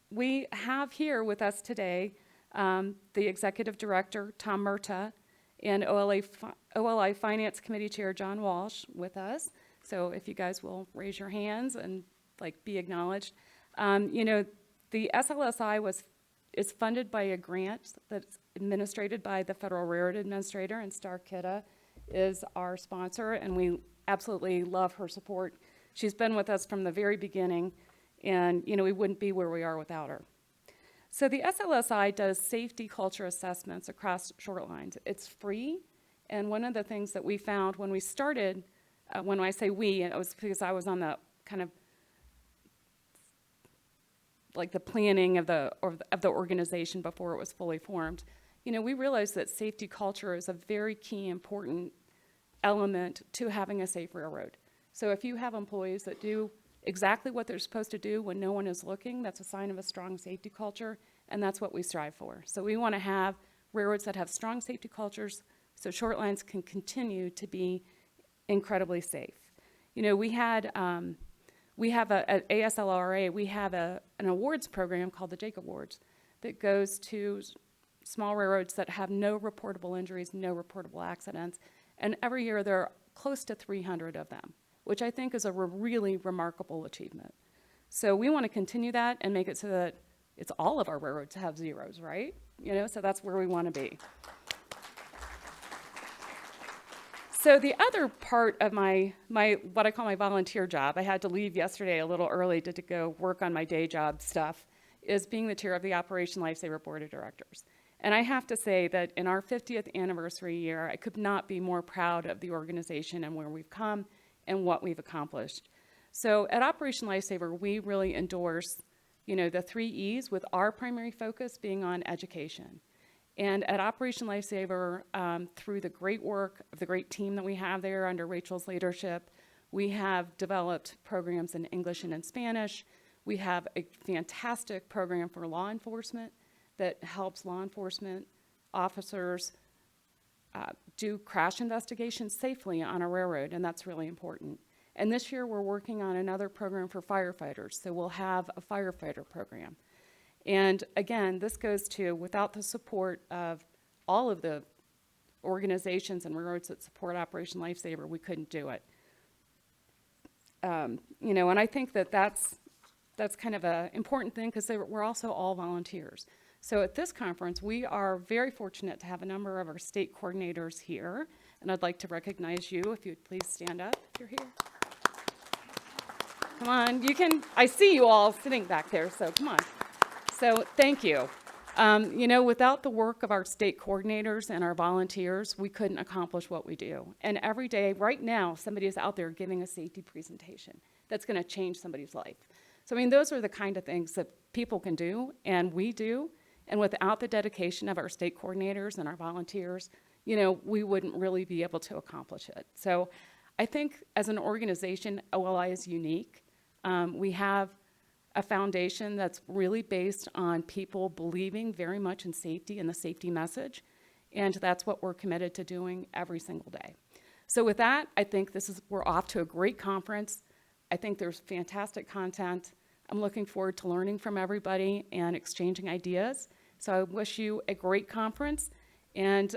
we have here with us today the Executive Director, Tom Murta, and OLI Finance Committee Chair, John Walsh, with us. So if you guys will raise your hands and be acknowledged. The SLSI is funded by a grant that's administered by the Federal Railroad Administrator, and Star Kidda is our sponsor, and we absolutely love her support. She's been with us from the very beginning, and we wouldn't be where we are without her. So the SLSI does safety culture assessments across short lines. It's free, and one of the things that we found when we started, when I say we, it was because I was on the kind of the planning of the organization before it was fully formed. We realized that safety culture is a very key, important element to having a safe railroad. So if you have employees that do exactly what they're supposed to do when no one is looking, that's a sign of a strong safety culture, and that's what we strive for. So we want to have railroads that have strong safety cultures so short lines can continue to be incredibly safe. We have at ASLRA, we have an awards program called the Jake Awards that goes to small railroads that have no reportable injuries, no reportable accidents, and every year there are close to 300 of them, which I think is a really remarkable achievement. So we want to continue that and make it so that it's all of our railroads have zeros, right? So that's where we want to be. So the other part of my what I call my volunteer job, I had to leave yesterday a little early to go work on my day job stuff, is being the chair of the Operation Lifesaver Board of Directors. And I have to say that in our 50th anniversary year, I could not be more proud of the organization and where we've come and what we've accomplished. So at Operation Lifesaver, we really endorse, the 3 E's, with our primary focus being on education. And at Operation Lifesaver, through the great work of the great team that we have there under Rachel's leadership, we have developed programs in English and in Spanish. We have a fantastic program for law enforcement that helps law enforcement officers do crash investigations safely on a railroad, and that's really important. And this year we're working on another program for firefighters, so we'll have a firefighter program. And again, this goes to, without the support of all of the organizations and railroads that support Operation Lifesaver, we couldn't do it. And I think that's kind of an important thing because we're also all volunteers. So at this conference, we are very fortunate to have a number of our state coordinators here, And I'd like to recognize you, if you'd please stand up if you're here. Come on, you can, I see you all sitting back there, so come on. So thank you. You know, without the work of our state coordinators and our volunteers, we couldn't accomplish what we do. And every day, right now, somebody is out there giving a safety presentation that's going to change somebody's life. So, I mean, those are the kind of things that people can do, and we do. And without the dedication of our state coordinators and our volunteers, you know, we wouldn't really be able to accomplish it. So I think as an organization, OLI is unique. We have a foundation that's really based on people believing very much in safety and the safety message, and that's what we're committed to doing every single day. So with that, I think we're off to a great conference. I think there's fantastic content. I'm looking forward to learning from everybody and exchanging ideas. So I wish you a great conference, and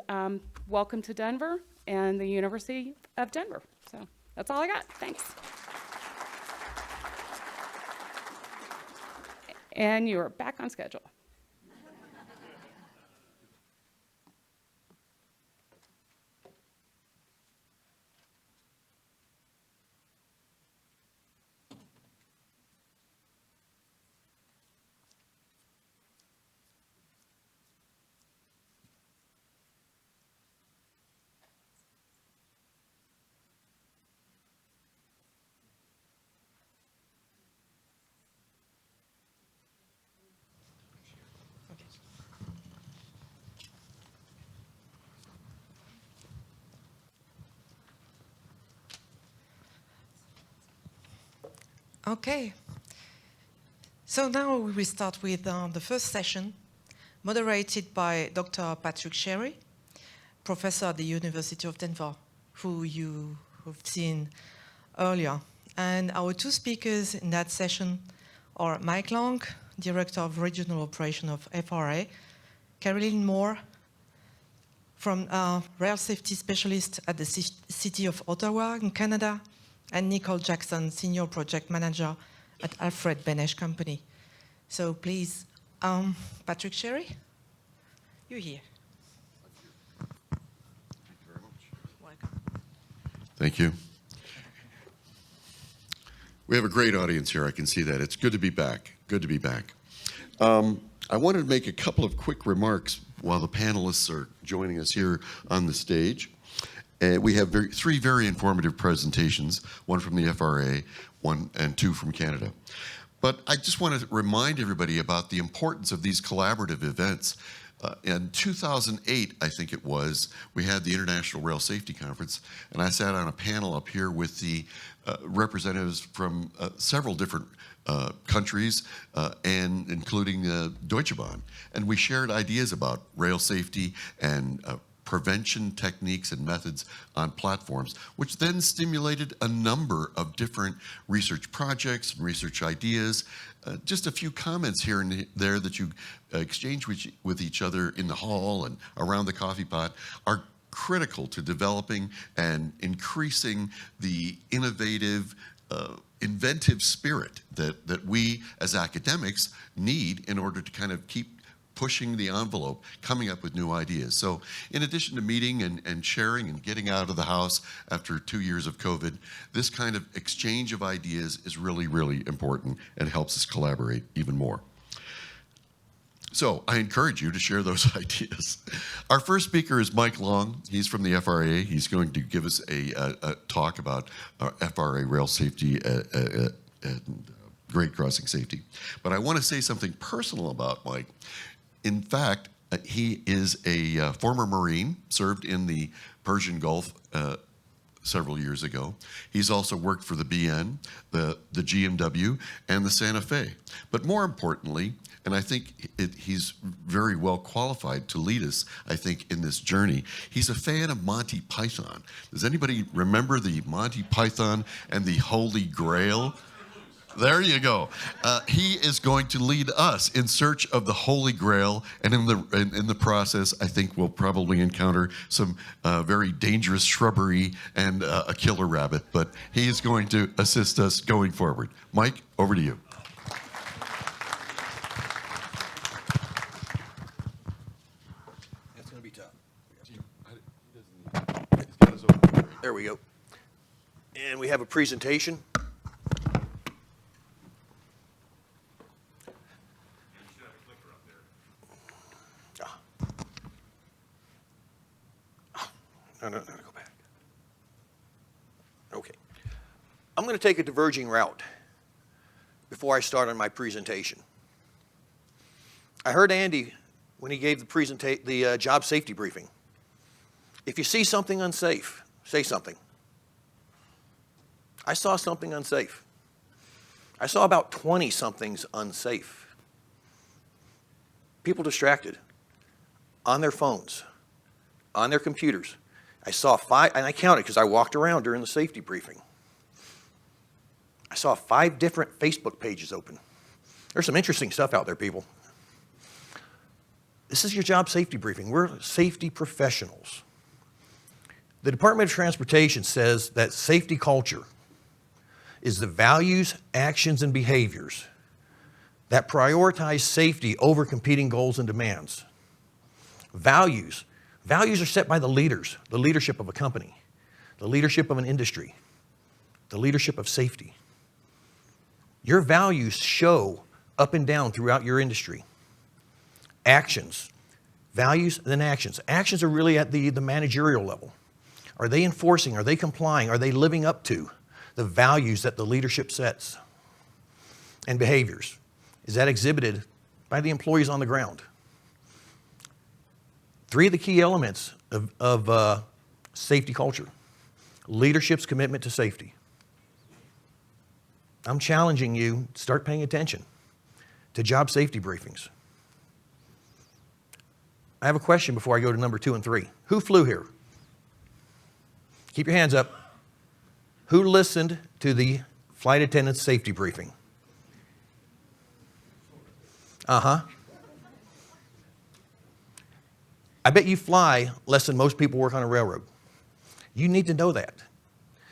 welcome to Denver and the University of Denver. So that's all I got. Thanks. And you're back on schedule. Okay. So now we will start with the first session, moderated by Dr. Patrick Carrie, professor at the University of Denver, who you have seen earlier. And our two speakers in that session are Mike Long, Director of Regional Operation of FRA, Carolyn Moore, from Rail Safety Specialist at the City of Ottawa in Canada, and Nicole Jackson, Senior Project Manager at Alfred Benesch Company. So please, Patrick Carrie, you're here. Thank you very much. Welcome. Thank you. We have a great audience here. I can see that. It's good to be back. Good to be back. I wanted to make a couple of quick remarks while the panelists are joining us here on the stage. We have three very informative presentations, one from the FRA, one and two from Canada. But I just want to remind everybody about the importance of these collaborative events. In 2008, I think it was, we had the International Rail Safety Conference, and I sat on a panel up here with the representatives from several different countries, and including Deutsche Bahn. And we shared ideas about rail safety and prevention techniques and methods on platforms, which then stimulated a number of different research projects and research ideas. Just a few comments here and there that you exchange with each other in the hall and around the coffee pot are critical to developing and increasing the innovative, inventive spirit that we as academics need in order to kind of keep pushing the envelope, coming up with new ideas. So in addition to meeting and sharing and getting out of the house after 2 years of COVID, this kind of exchange of ideas is really, really important and helps us collaborate even more. So I encourage you to share those ideas. Our first speaker is Mike Long. He's from the FRA. He's going to give us a talk about FRA rail safety and grade crossing safety. But I want to say something personal about Mike. In fact, he is a former Marine, served in the Persian Gulf several years ago. He's also worked for the BN, the GMW, and the Santa Fe. But more importantly, and I think he's very well qualified to lead us, I think, in this journey, he's a fan of Monty Python. Does anybody remember the Monty Python and the Holy Grail? There you go. He is going to lead us in search of the Holy Grail, and in the process, I think we'll probably encounter some very dangerous shrubbery and a killer rabbit, but he is going to assist us going forward. Mike, over to you. That's going to be tough. He's got his There we go. And we have a presentation. No, go back. Okay. I'm going to take a diverging route before I start on my presentation. I heard Andy when he gave the job safety briefing. If you see something unsafe, say something. I saw something unsafe. I saw about 20 somethings unsafe. People distracted on their phones, on their computers. I saw 5, and I counted because I walked around during the safety briefing. I saw 5 different Facebook pages open. There's some interesting stuff out there, people. This is your job safety briefing. We're safety professionals. The Department of Transportation says that safety culture is the values, actions, and behaviors that prioritize safety over competing goals and demands. Values are set by the leaders, the leadership of a company, the leadership of an industry, the leadership of safety. Your values show up and down throughout your industry. Actions, values, then actions. Actions are really at the managerial level. Are they enforcing? Are they complying? Are they living up to the values that the leadership sets? And behaviors. Is that exhibited by the employees on the ground? 3 of the key elements of safety culture. Leadership's commitment to safety. I'm challenging you to start paying attention to job safety briefings. I have a question before I go to number 2 and 3. Who flew here? Keep your hands up. Who listened to the flight attendant's safety briefing? Uh-huh. I bet you fly less than most people work on a railroad. You need to know that.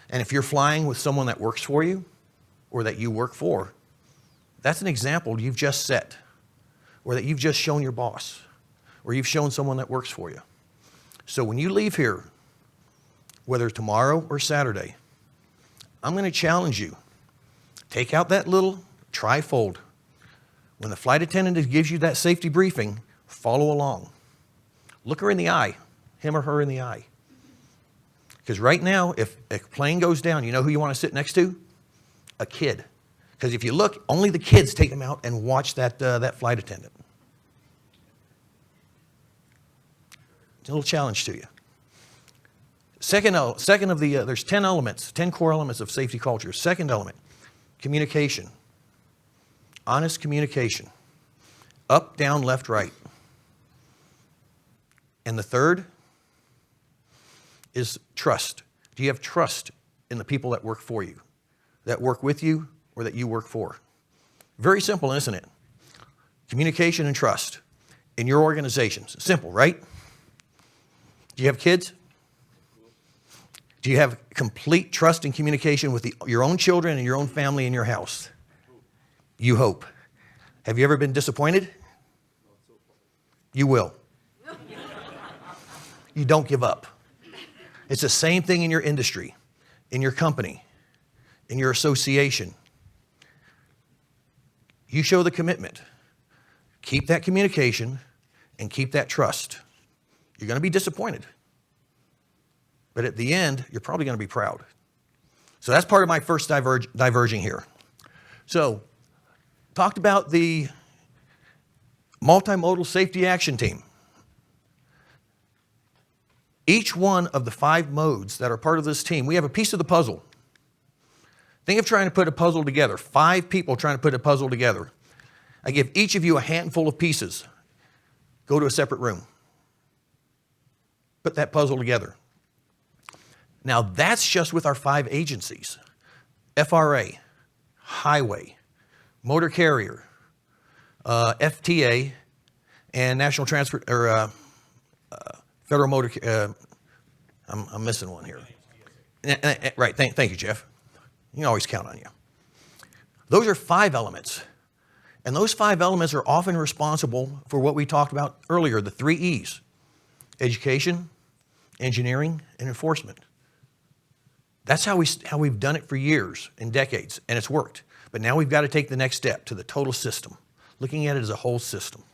And if you're flying with someone that works for you or that you work for, that's an example you've just set, or that you've just shown your boss, or you've shown someone that works for you. So when you leave here, whether tomorrow or Saturday, I'm going to challenge you. Take out that little trifold. When the flight attendant gives you that safety briefing, follow along. Look her in the eye, him or her in the eye. Because right now, if a plane goes down, you know who you want to sit next to? A kid. Because if you look, only the kids take them out and watch that flight attendant. It's a little challenge to you. Second of the, there's 10 elements, 10 core elements of safety culture. Second element, communication. Honest communication. Up, down, left, right. And the third is trust. Do you have trust in the people that work for you, that work with you, or that you work for? Very simple, isn't it? Communication and trust in your organizations. Simple, right? Do you have kids? Do you have complete trust and communication with your own children and your own family in your house? You hope. Have you ever been disappointed? You will. You don't give up. It's the same thing in your industry, in your company, in your association. You show the commitment. Keep that communication and keep that trust. You're going to be disappointed. But at the end, you're probably going to be proud. So that's part of my first diverging here. So, talked about the Multimodal Safety Action Team. Each one of the 5 modes that are part of this team, we have a piece of the puzzle. Think of trying to put a puzzle together. 5 people trying to put a puzzle together. I give each of you a handful of pieces. Go to a separate room. Put that puzzle together. Now that's just with our 5 agencies. FRA, Highway, Motor Carrier, FTA, and National Transport, or Federal Motor, I'm missing one here. Right, thank you, Jeff. You can always count on you. Those are 5 elements. And those 5 elements are often responsible for what we talked about earlier, the 3 E's. Education, engineering, and enforcement. That's how we've done it for years and decades, and it's worked. But now we've got to take the next step to the total system, looking at it as a whole system.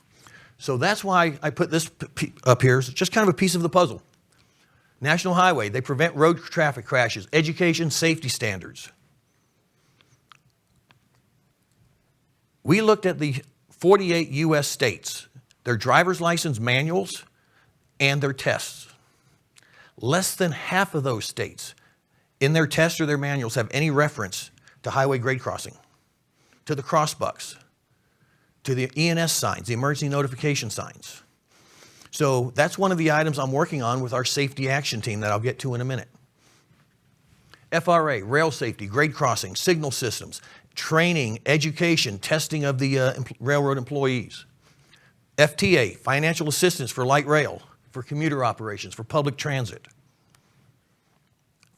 So that's why I put this up here. It's just kind of a piece of the puzzle. National Highway, they prevent road traffic crashes, education, safety standards. We looked at the 48 U.S. states, their driver's license manuals, and their tests. Less than half of those states in their tests or their manuals have any reference to highway grade crossing, to the crossbucks, to the ENS signs, the emergency notification signs. So that's one of the items I'm working on with our safety action team that I'll get to in a minute. FRA, rail safety, grade crossing, signal systems, training, education, testing of the railroad employees. FTA, financial assistance for light rail, for commuter operations, for public transit.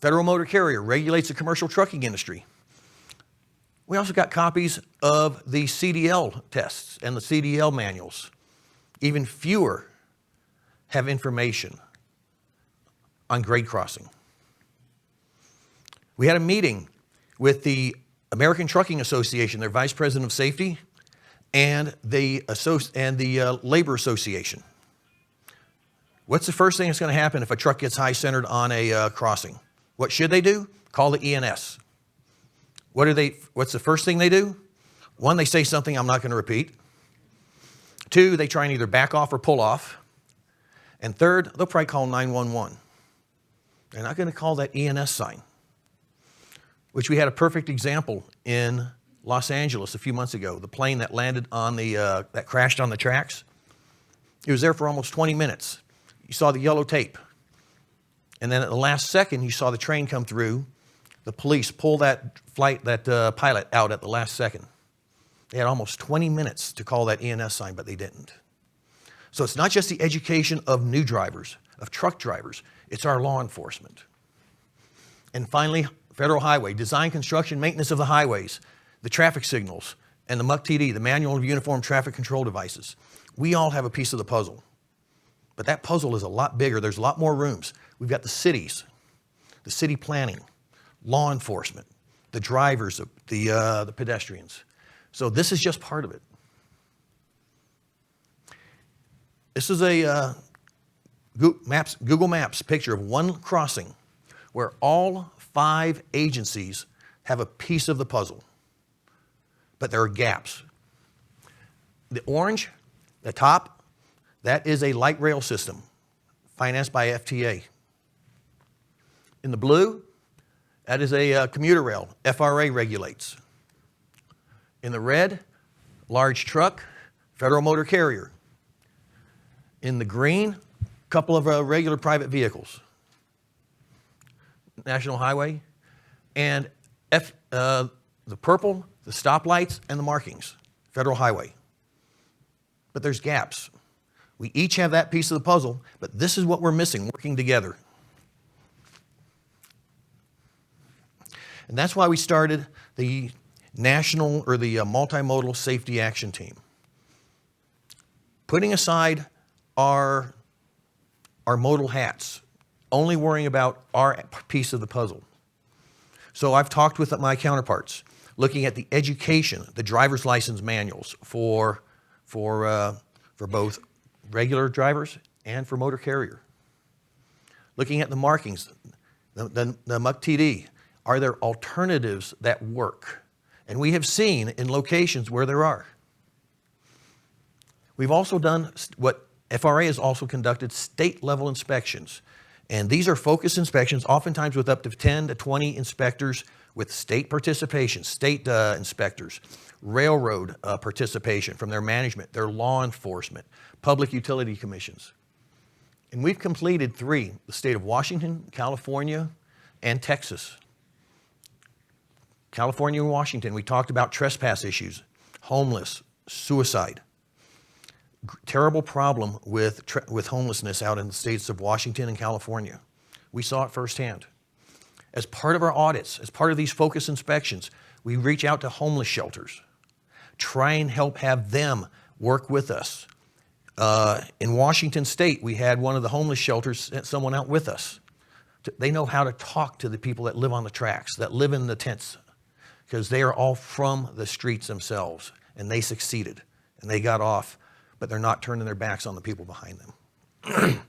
Federal Motor Carrier regulates the commercial trucking industry. We also got copies of the CDL tests and the CDL manuals. Even fewer have information on grade crossing. We had a meeting with the American Trucking Association, their Vice President of Safety, and the Labor Association. What's the first thing that's going to happen if a truck gets high-centered on a crossing? What should they do? Call the ENS. What's the first thing they do? One, they say something I'm not going to repeat. Two, they try and either back off or pull off. And third, they'll probably call 911. They're not going to call that ENS sign, which we had a perfect example in Los Angeles a few months ago. The plane that landed on that crashed on the tracks. It was there for almost 20 minutes. You saw the yellow tape. And then at the last second, you saw the train come through. The police pull that pilot out at the last second. They had almost 20 minutes to call that ENS sign, but they didn't. So it's not just the education of new drivers, of truck drivers. It's our law enforcement. And finally, Federal Highway, design, construction, maintenance of the highways, the traffic signals, and the MUC-TD, the Manual of Uniform Traffic Control Devices. We all have a piece of the puzzle. But that puzzle is a lot bigger. There's a lot more rooms. We've got the cities, the city planning, law enforcement, the drivers, the pedestrians. So this is just part of it. This is a Google Maps picture of one crossing where all 5 agencies have a piece of the puzzle, but there are gaps. The orange, the top, that is a light rail system financed by FTA. In the blue, that is a commuter rail, FRA regulates. In the red, large truck, Federal Motor Carrier. In the green, a couple of regular private vehicles, National Highway. And the purple, the stoplights and the markings, Federal Highway. But there's gaps. We each have that piece of the puzzle, but this is what we're missing, working together. And that's why we started the national or the multimodal safety action team. Putting aside our modal hats, only worrying about our piece of the puzzle. So I've talked with my counterparts, looking at the education, the driver's license manuals for both regular drivers and for motor carrier. Looking at the markings, the MUC-TD. Are there alternatives that work? And we have seen in locations where there are. We've also done what FRA has also conducted state-level inspections. And these are focused inspections, oftentimes with up to 10 to 20 inspectors with state participation, state inspectors, railroad participation from their management, their law enforcement, public utility commissions. And we've completed 3, the state of Washington, California, and Texas. California and Washington, we talked about trespass issues, homeless, suicide. Terrible problem with homelessness out in the states of Washington and California. We saw it firsthand. As part of our audits, as part of these focus inspections, we reach out to homeless shelters, try and help have them work with us. In Washington State, we had one of the homeless shelters sent someone out with us they know how to talk to the people that live on the tracks, that live in the tents, because they are all from the streets themselves, and they succeeded, and they got off, but they're not turning their backs on the people behind them.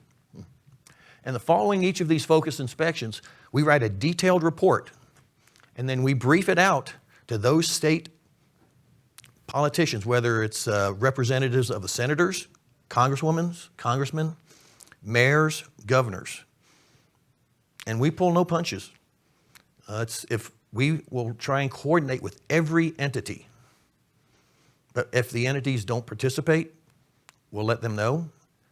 And the following each of these focus inspections, we write a detailed report, and then we brief it out to those state politicians, whether it's representatives of the senators, congressmen, mayors, governors. And we pull no punches. If we will try and coordinate with every entity, but if the entities don't participate, we'll let them know.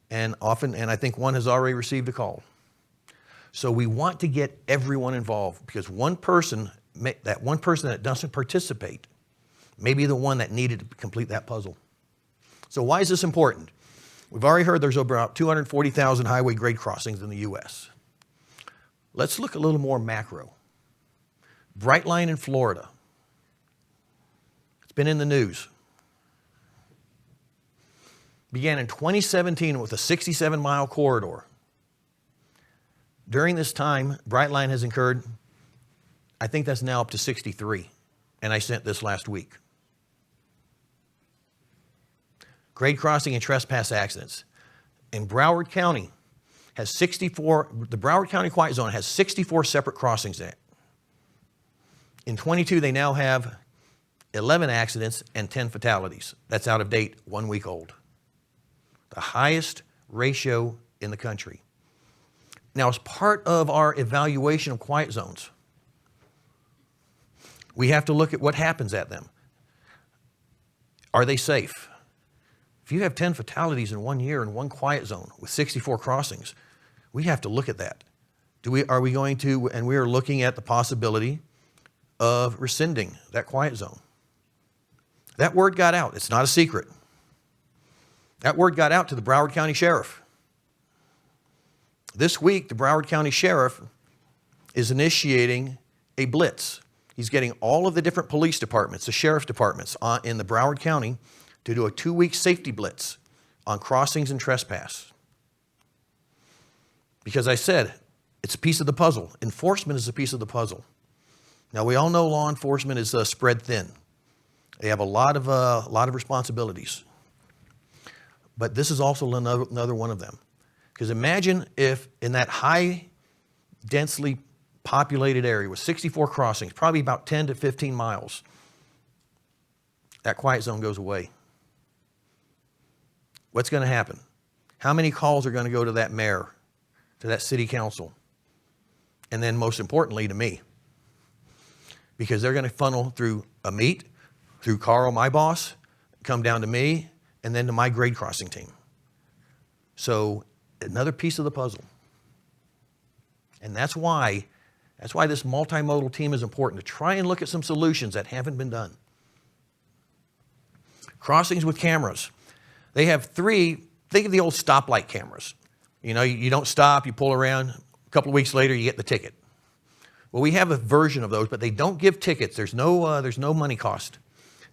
And I think one has already received a call. So we want to get everyone involved, because one person that doesn't participate may be the one that needed to complete that puzzle. So why is this important? We've already heard there's about 240,000 highway grade crossings in the U.S. Let's look a little more macro. Brightline in Florida. It's been in the news. Began in 2017 with a 67-mile corridor. During this time, Brightline has incurred, I think that's now up to 63, and I sent this last week. Grade crossing and trespass accidents. In Broward County, the Broward County Quiet Zone has 64 separate crossings in it. In 22, they now have 11 accidents and 10 fatalities. That's out of date, 1 week old. The highest ratio in the country. Now, as part of our evaluation of quiet zones, we have to look at what happens at them. Are they safe? If you have 10 fatalities in 1 year in one quiet zone with 64 crossings, we have to look at that. Are we going to, and we are looking at the possibility of rescinding that quiet zone. That word got out. It's not a secret. That word got out to the Broward County Sheriff. This week, the Broward County Sheriff is initiating a blitz. He's getting all of the different police departments, the sheriff's departments in the Broward County to do a 2-week safety blitz on crossings and trespass. Because I said, it's a piece of the puzzle. Enforcement is a piece of the puzzle. Now, we all know law enforcement is spread thin. They have a lot of responsibilities. But this is also another one of them. Because imagine if in that high, densely populated area with 64 crossings, probably about 10 to 15 miles, that quiet zone goes away. What's going to happen? How many calls are going to go to that mayor, to that city council, and then most importantly to me? Because they're going to funnel through Amit, through Carl, my boss, come down to me, and then to my grade crossing team. So another piece of the puzzle. And that's why this multimodal team is important, to try and look at some solutions that haven't been done. Crossings with cameras. They have 3, think of the old stoplight cameras. You know, you don't stop, you pull around, a couple of weeks later you get the ticket. Well, we have a version of those, but they don't give tickets. There's no money cost.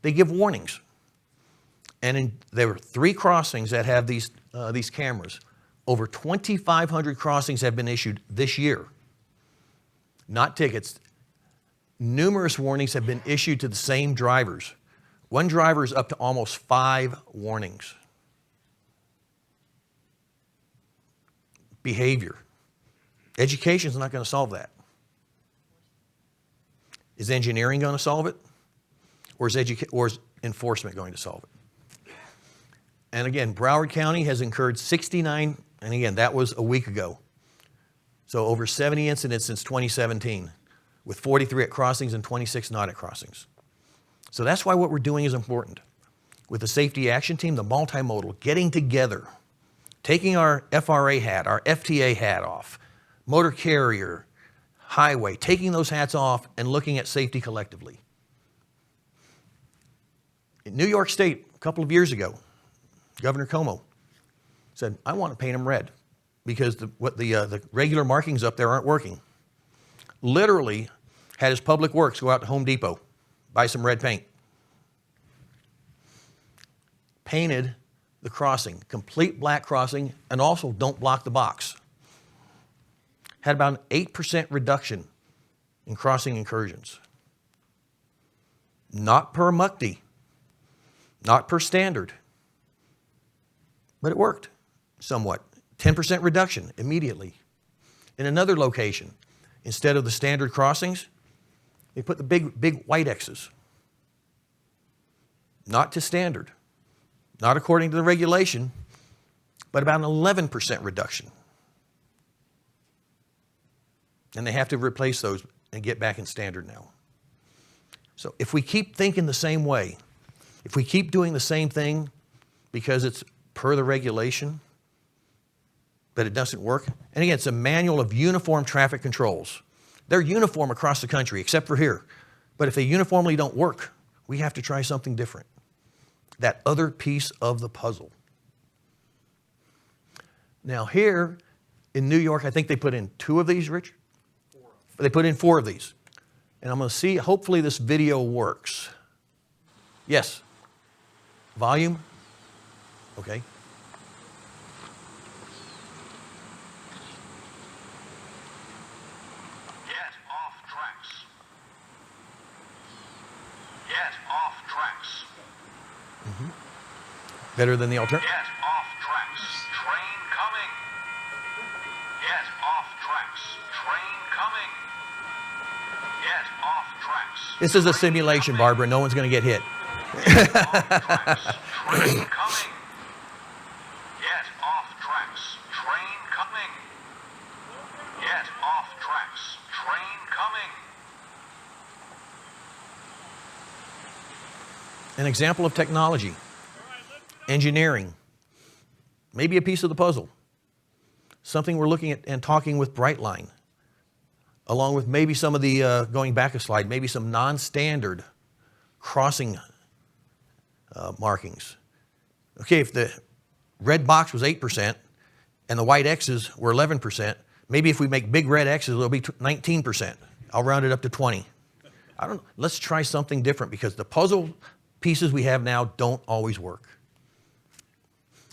They give warnings. And there were 3 crossings that have these cameras. Over 2,500 crossings have been issued this year. Not tickets. Numerous warnings have been issued to the same drivers. One driver is up to almost 5 warnings. Behavior. Education is not going to solve that. Is engineering going to solve it? Or is enforcement going to solve it? And again, Broward County has incurred 69, and again, that was a week ago. So over 70 incidents since 2017, with 43 at crossings and 26 not at crossings. So that's why what we're doing is important. With the safety action team, the multimodal, getting together, taking our FRA hat, our FTA hat off, motor carrier, highway, taking those hats off and looking at safety collectively. In New York State, a couple of years ago, Governor Cuomo said, I want to paint them red because the regular markings up there aren't working. Literally had his public works go out to Home Depot, buy some red paint. Painted the crossing, complete black crossing, and also don't block the box. had about an 8% reduction in crossing incursions. Not per MUCD, not per standard, but it worked somewhat. 10% reduction immediately. In another location, instead of the standard crossings, they put the big white X's. Not to standard, not according to the regulation, but about an 11% reduction. And they have to replace those and get back in standard now. So if we keep thinking the same way, if we keep doing the same thing because it's per the regulation, but it doesn't work, and again, it's a manual of uniform traffic controls. They're uniform across the country, except for here. But if they uniformly don't work, we have to try something different. That other piece of the puzzle. Now here in New York, I think they put in 2 of these, Rich? 4. They put in 4 of these. And I'm going to see, hopefully this video works. Yes. Volume? Okay. Get off tracks. Get off tracks. Better than the alternative? Get off tracks. Train coming. Get off tracks. Train coming. Get off tracks. This is a simulation, Barbara. No one's going to get hit. Get off tracks. Train coming. Get off tracks. Train coming. Get off tracks. Train coming. An example of technology, engineering, maybe a piece of the puzzle, something we're looking at and talking with Brightline, along with maybe some of the, going back a slide, maybe some non-standard crossing markings. Okay, if the red box was 8% and the white X's were 11%, maybe if we make big red X's, it'll be 19%. I'll round it up to 20. I don't know. Let's try something different because the puzzle pieces we have now don't always work.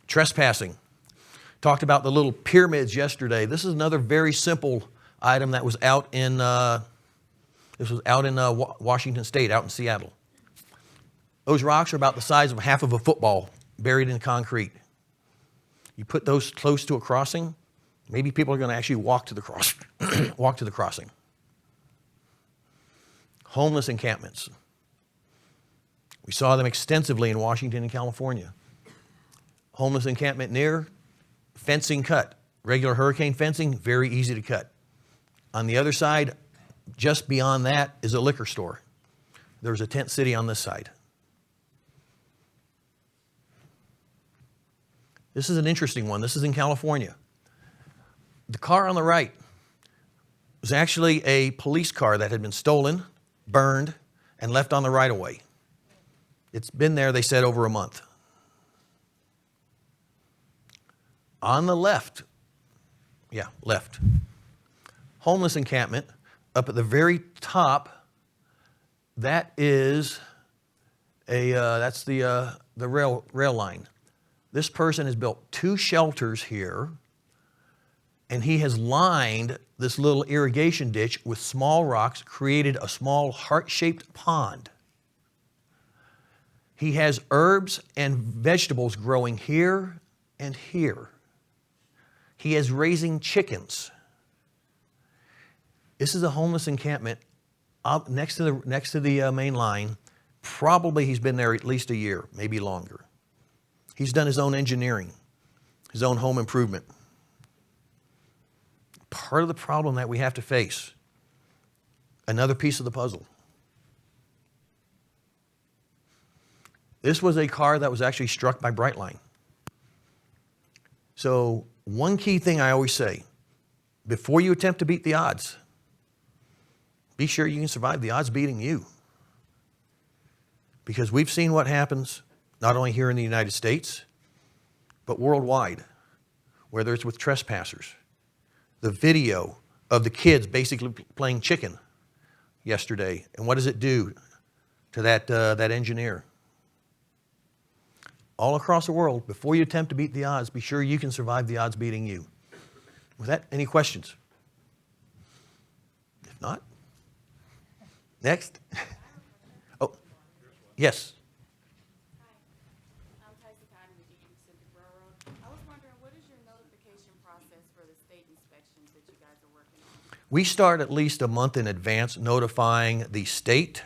Trespassing. Talked about the little pyramids yesterday. This is another very simple item that was out in Washington State, out in Seattle. Those rocks are about the size of half of a football buried in concrete. You put those close to a crossing, maybe people are going to actually walk to the crossing. Homeless encampments. We saw them extensively in Washington and California. Homeless encampment near, fencing cut. Regular hurricane fencing, very easy to cut. On the other side, just beyond that, is a liquor store. There's a tent city on this side. This is an interesting one. This is in California. The car on the right was actually a police car that had been stolen, burned, and left on the right-of-way. It's been there, they said, over a month. On the left, homeless encampment, up at the very top, that is that's the rail line. This person has built 2 shelters here, and he has lined this little irrigation ditch with small rocks, created a small heart-shaped pond. He has herbs and vegetables growing here and here. He is raising chickens. This is a homeless encampment up next to the main line. Probably he's been there at least a year, maybe longer. He's done his own engineering, his own home improvement. Part of the problem that we have to face, another piece of the puzzle. This was a car that was actually struck by Brightline. So one key thing I always say, before you attempt to beat the odds, be sure you can survive the odds beating you. Because we've seen what happens not only here in the United States, but worldwide, whether it's with trespassers. The video of the kids basically playing chicken yesterday, and what does it do to that engineer? All across the world, before you attempt to beat the odds, be sure you can survive the odds beating you. With that, any questions? Not? Next? Oh, yes. I'm Tyson Cotton with the Union Pacific Railroad. I was wondering, what is your notification process for the state inspections that you guys are working on? We start at least a month in advance notifying the state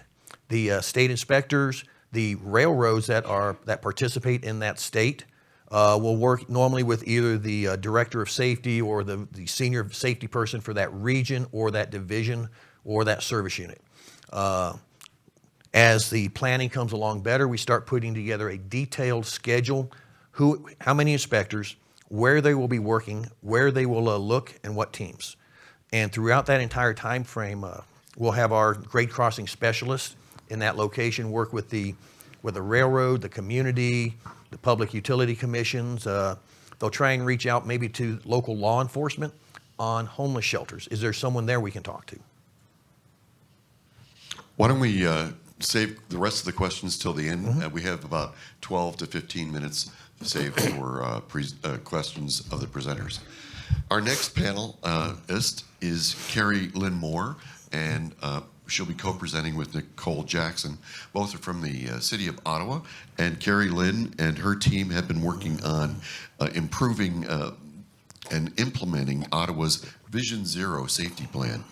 inspectors, the railroads that participate in that state. Will work normally with either the director of safety or the senior safety person for that region or that division or that service unit. As the planning comes along better, we start putting together a detailed schedule, how many inspectors, where they will be working, where they will look, and what teams. And throughout that entire time frame, we'll have our grade crossing specialists in that location work with the railroad, the community, the public utility commissions. They'll try and reach out maybe to local law enforcement on homeless shelters. Is there someone there we can talk to? Why don't we save the rest of the questions till the end? We have about 12 to 15 minutes saved for questions of the presenters. Our next panelist is Carrie Lynn Moore, and she'll be co-presenting with Nicole Jackson. Both are from the city of Ottawa, and Carrie Lynn and her team have been working on improving and implementing Ottawa's Vision Zero safety plan.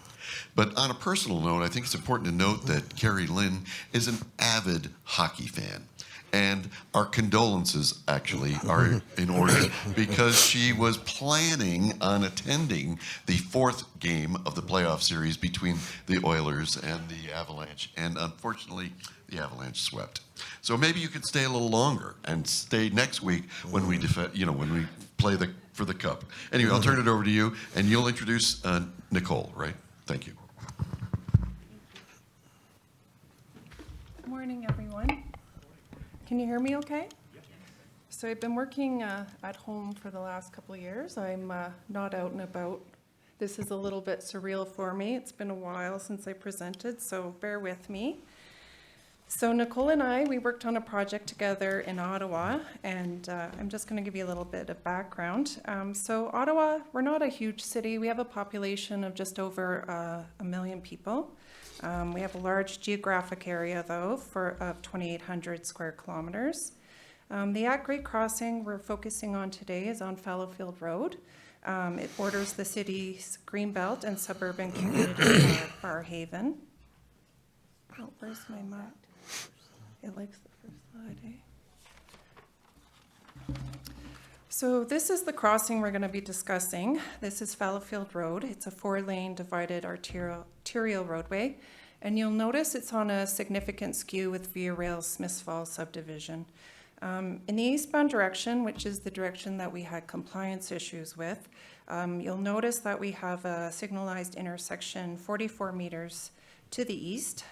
But on a personal note, I think it's important to note that Carrie Lynn is an avid hockey fan. And our condolences, actually, are in order because she was planning on attending the fourth game of the playoff series between the Oilers and the Avalanche. And unfortunately, the Avalanche swept. So maybe you could stay a little longer and stay next week when we when we play for the cup. Anyway, I'll turn it over to you, and you'll introduce Nicole, right? Thank you. Good morning, everyone. Can you hear me okay? So I've been working at home for the last couple of years. I'm not out and about. This is a little bit surreal for me. It's been a while since I presented, so bear with me. So Nicole and I, we worked on a project together in Ottawa, and I'm just going to give you a little bit of background. So Ottawa, we're not a huge city. We have a population of just over 1 million people. We have a large geographic area, though, of 2,800 square kilometers. The at-grade crossing we're focusing on today is on Fallowfield Road. It borders the city's Greenbelt and suburban community of Barrhaven. Oh, where's my mic? It likes the first slide, eh? So this is the crossing we're going to be discussing. This is Fallowfield Road. It's a 4-lane divided arterial roadway. And you'll notice it's on a significant skew with Via Rail's Smiths Falls subdivision. In the eastbound direction, which is the direction that we had compliance issues with, you'll notice that we have a signalized intersection 44 meters to the east.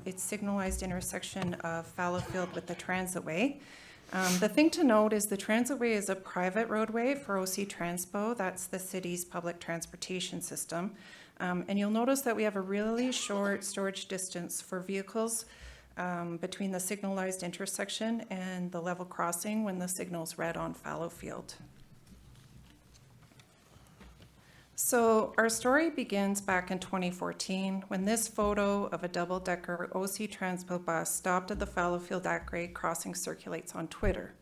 It's signalized intersection of Fallowfield with the Transitway. The thing to note is the Transitway is a private roadway for OC Transpo. That's the city's public transportation system. And you'll notice that we have a really short storage distance for vehicles between the signalized intersection and the level crossing when the signal's red on Fallowfield. So our story begins back in 2014 when this photo of a double-decker OC Transpo bus stopped at the Fallowfield at-grade crossing circulates on Twitter.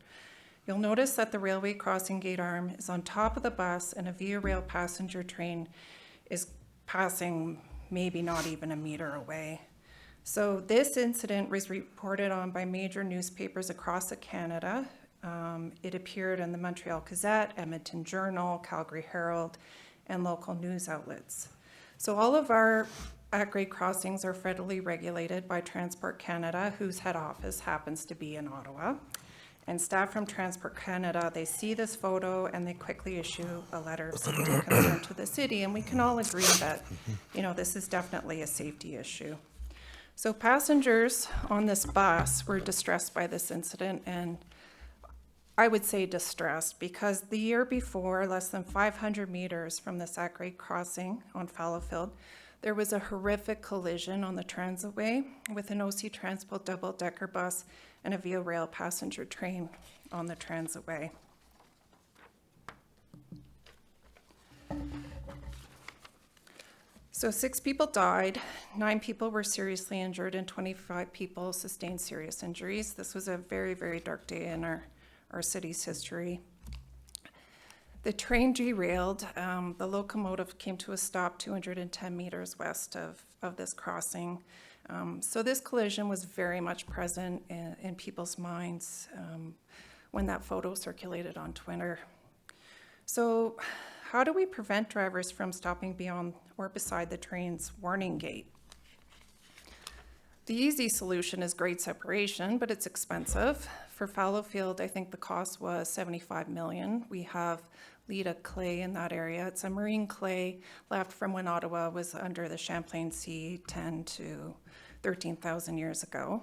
You'll notice that the railway crossing gate arm is on top of the bus and a Via Rail passenger train is passing maybe not even a meter away. So this incident was reported on by major newspapers across Canada. It appeared in the Montreal Gazette, Edmonton Journal, Calgary Herald, and local news outlets. So all of our at-grade crossings are federally regulated by Transport Canada, whose head office happens to be in Ottawa. And staff from Transport Canada, they see this photo and they quickly issue a letter of safety concern to the city, and we can all agree that, this is definitely a safety issue. So passengers on this bus were distressed by this incident, and I would say distressed because the year before, less than 500 meters from this at-grade crossing on Fallowfield, there was a horrific collision on the Transitway with an OC Transpo double-decker bus and a Via Rail passenger train on the Transitway. So 6 people died, 9 people were seriously injured, and 25 people sustained serious injuries. This was a very, very dark day in our city's history. The train derailed. The locomotive came to a stop 210 meters west of this crossing. So this collision was very much present in people's minds when that photo circulated on Twitter. So how do we prevent drivers from stopping beyond or beside the train's warning gate? The easy solution is grade separation, but it's expensive. For Fallowfield, I think the cost was $75 million. We have Lita clay in that area. It's a marine clay left from when Ottawa was under the Champlain Sea 10 to 13,000 years ago.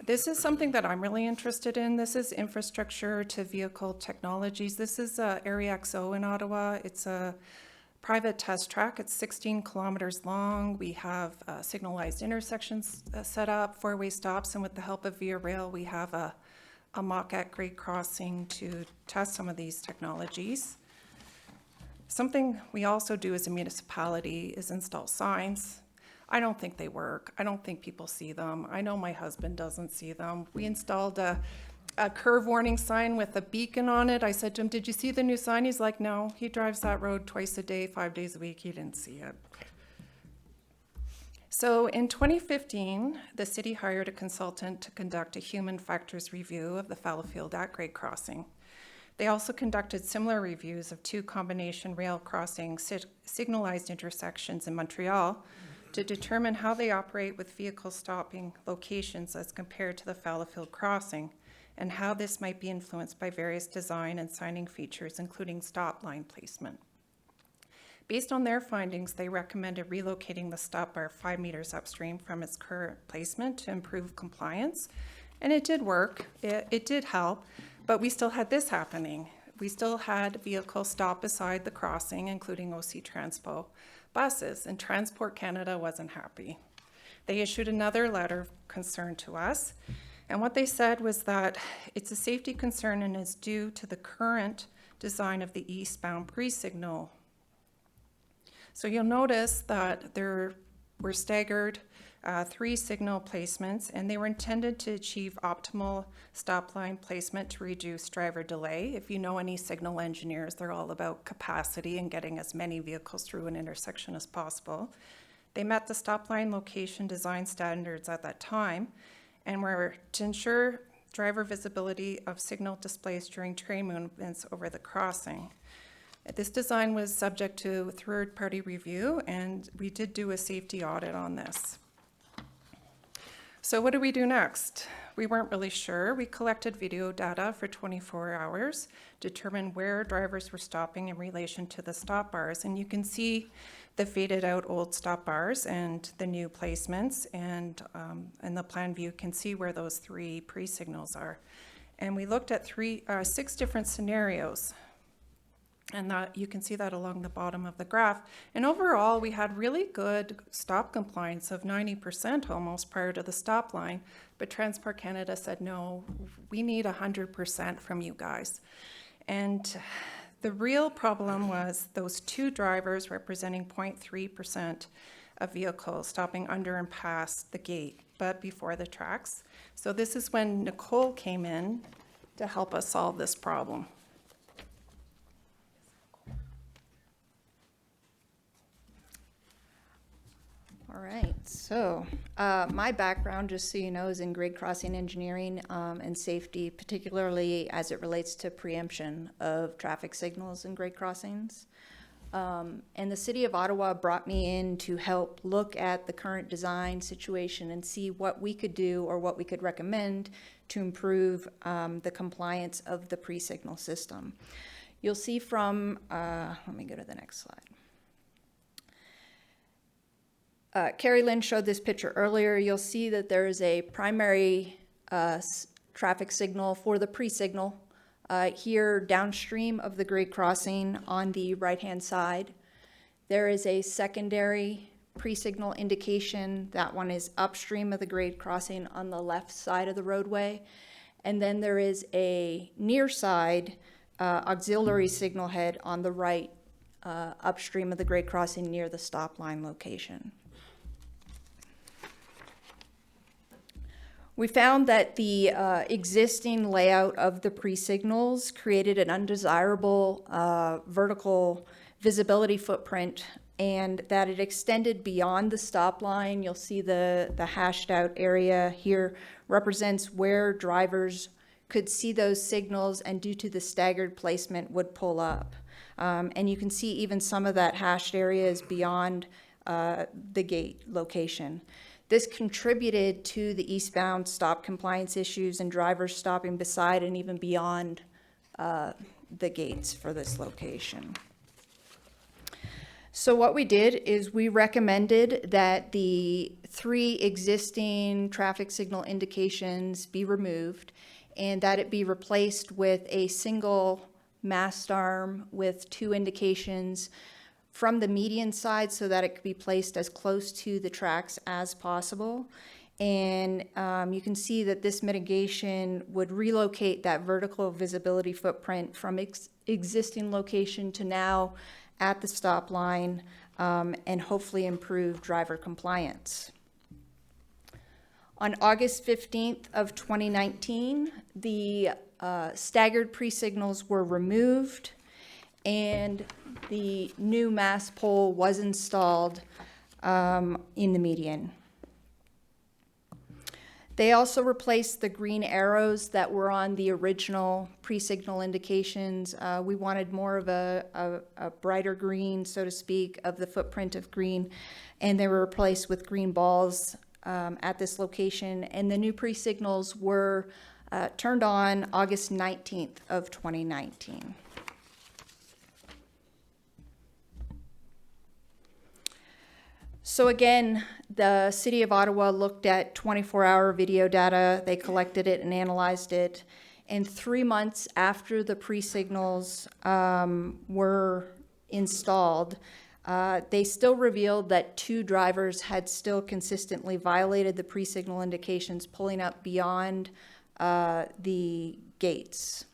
This is something that I'm really interested in. This is infrastructure to vehicle technologies. This is Area XO in Ottawa. It's a private test track. It's 16 kilometers long. We have signalized intersections set up, 4-way stops, and with the help of Via Rail, we have a mock-at grade crossing to test some of these technologies. Something we also do as a municipality is install signs. I don't think they work. I don't think people see them. I know my husband doesn't see them. We installed a curve warning sign with a beacon on it. I said to him, "Did you see the new sign?" He's like, "No." He drives that road twice a day, 5 days a week. He didn't see it. So in 2015, the city hired a consultant to conduct a human factors review of the Fallowfield at-grade crossing. They also conducted similar reviews of 2 combination rail crossing signalized intersections in Montreal to determine how they operate with vehicle stopping locations as compared to the Fallowfield crossing, and how this might be influenced by various design and signing features, including stop line placement. Based on their findings, they recommended relocating the stop bar 5 meters upstream from its current placement to improve compliance. And it did work, it did help, but we still had this happening. We still had vehicles stop beside the crossing, including OC Transpo buses, and Transport Canada wasn't happy. They issued another letter of concern to us, and what they said was that it's a safety concern and is due to the current design of the eastbound pre-signal. So you'll notice that there were staggered 3 signal placements, and they were intended to achieve optimal stop line placement to reduce driver delay. If you know any signal engineers, they're all about capacity and getting as many vehicles through an intersection as possible. They met the stop line location design standards at that time, and were to ensure driver visibility of signal displays during train movements over the crossing. This design was subject to third-party review, and we did do a safety audit on this. So what do we do next? We weren't really sure. We collected video data for 24 hours, determined where drivers were stopping in relation to the stop bars, and you can see the faded out old stop bars and the new placements, and in the plan view can see where those 3 pre-signals are. And we looked at 6 different scenarios, and that you can see that along the bottom of the graph. And overall, we had really good stop compliance of 90% almost prior to the stop line, but Transport Canada said, no, we need 100% from you guys. And the real problem was those 2 drivers representing 0.3% of vehicles stopping under and past the gate, but before the tracks. So this is when Nicole came in to help us solve this problem. All right, so my background, just so you know, is in grade crossing engineering and safety, particularly as it relates to preemption of traffic signals and grade crossings. And the City of Ottawa brought me in to help look at the current design situation and see what we could do or what we could recommend to improve the compliance of the pre-signal system. You'll see from, let me go to the next slide. Carrie Lynn showed this picture earlier. You'll see that there is a primary traffic signal for the pre-signal here downstream of the grade crossing on the right-hand side. There is a secondary pre-signal indication. That one is upstream of the grade crossing on the left side of the roadway. And then there is a near side auxiliary signal head on the right upstream of the grade crossing near the stop line location. We found that the existing layout of the pre-signals created an undesirable vertical visibility footprint, and that it extended beyond the stop line. You'll see the hashed out area here represents where drivers could see those signals, and due to the staggered placement would pull up. And you can see even some of that hashed area is beyond the gate location. This contributed to the eastbound stop compliance issues and drivers stopping beside and even beyond the gates for this location. So what we did is we recommended that the 3 existing traffic signal indications be removed and that it be replaced with a single mast arm with 2 indications from the median side so that it could be placed as close to the tracks as possible. And you can see that this mitigation would relocate that vertical visibility footprint from existing location to now at the stop line, and hopefully improve driver compliance. On August 15th of 2019, the staggered pre-signals were removed and the new mast pole was installed in the median. They also replaced the green arrows that were on the original pre-signal indications. We wanted more of a brighter green, so to speak, of the footprint of green, and they were replaced with green balls at this location. And the new pre-signals were turned on August 19th of 2019. So again, the City of Ottawa looked at 24-hour video data. They collected it and analyzed it. And 3 months after the pre-signals were installed, they still revealed that 2 drivers had still consistently violated the pre-signal indications, pulling up beyond the gates.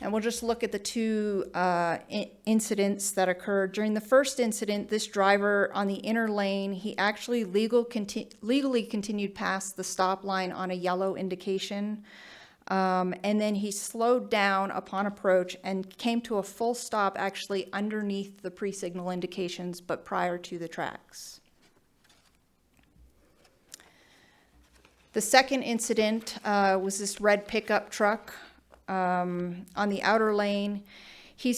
And we'll just look at the 2 incidents that occurred. During the first incident, this driver on the inner lane, he actually legally continued past the stop line on a yellow indication. And then he slowed down upon approach and came to a full stop actually underneath the pre-signal indications, but prior to the tracks. The second incident was this red pickup truck on the outer lane. He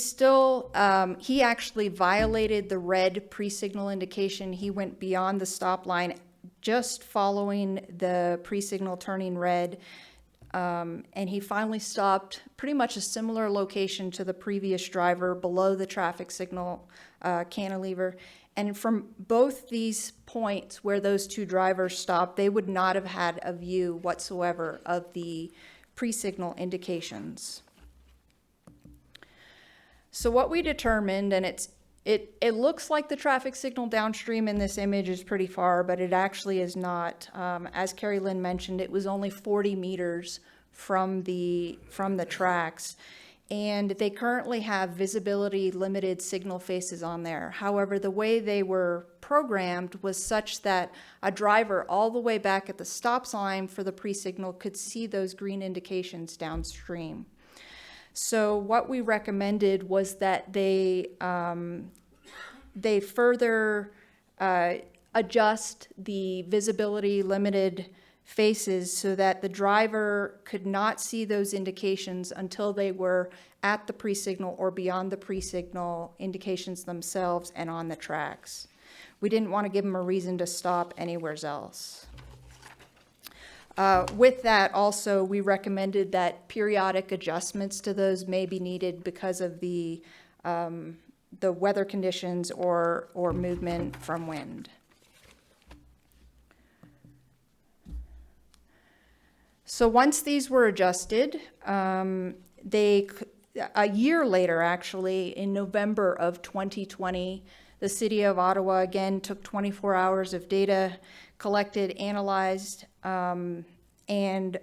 actually violated the red pre-signal indication. He went beyond the stop line just following the pre-signal turning red. And he finally stopped pretty much a similar location to the previous driver below the traffic signal cantilever. And from both these points where those 2 drivers stopped, they would not have had a view whatsoever of the pre-signal indications. So what we determined, and it looks like the traffic signal downstream in this image is pretty far, but it actually is not. As Carrie Lynn mentioned, it was only 40 meters from the tracks, and they currently have visibility limited signal faces on there. However, the way they were programmed was such that a driver all the way back at the stop sign for the pre-signal could see those green indications downstream. So what we recommended was that they further adjust the visibility limited faces so that the driver could not see those indications until they were at the pre-signal or beyond the pre-signal indications themselves and on the tracks. We didn't want to give them a reason to stop anywhere else. With that, also, we recommended that periodic adjustments to those may be needed because of the weather conditions or movement from wind. So once these were adjusted, a year later, actually, in November of 2020, the City of Ottawa again took 24 hours of data, collected, analyzed, and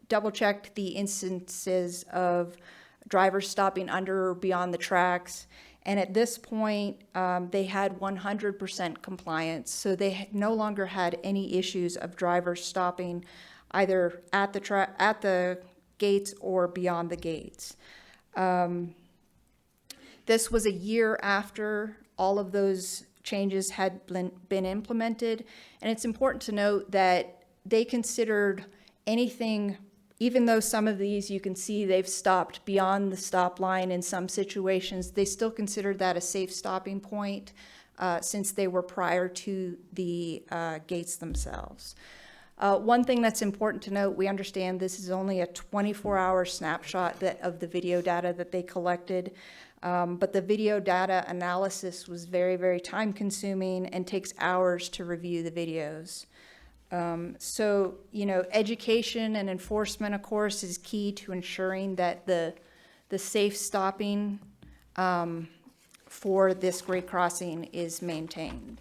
double-checked the instances of drivers stopping under or beyond the tracks. And at this point, they had 100% compliance. So they no longer had any issues of drivers stopping either at the gates or beyond the gates. This was a year after all of those changes had been implemented. And it's important to note that they considered anything, even though some of these you can see they've stopped beyond the stop line in some situations, they still considered that a safe stopping point since they were prior to the gates themselves. One thing that's important to note, we understand this is only a 24-hour snapshot of the video data that they collected, but the video data analysis was very, very time consuming and takes hours to review the videos. So, education and enforcement, of course, is key to ensuring that the safe stopping for this grade crossing is maintained.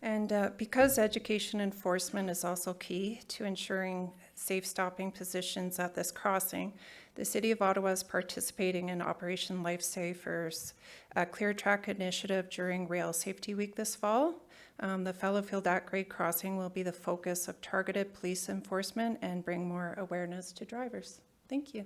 And because education enforcement is also key to ensuring safe stopping positions at this crossing, the City of Ottawa is participating in Operation Lifesaver's Clear Track initiative during Rail Safety Week this fall. The Fallowfield at-grade crossing will be the focus of targeted police enforcement and bring more awareness to drivers. Thank you.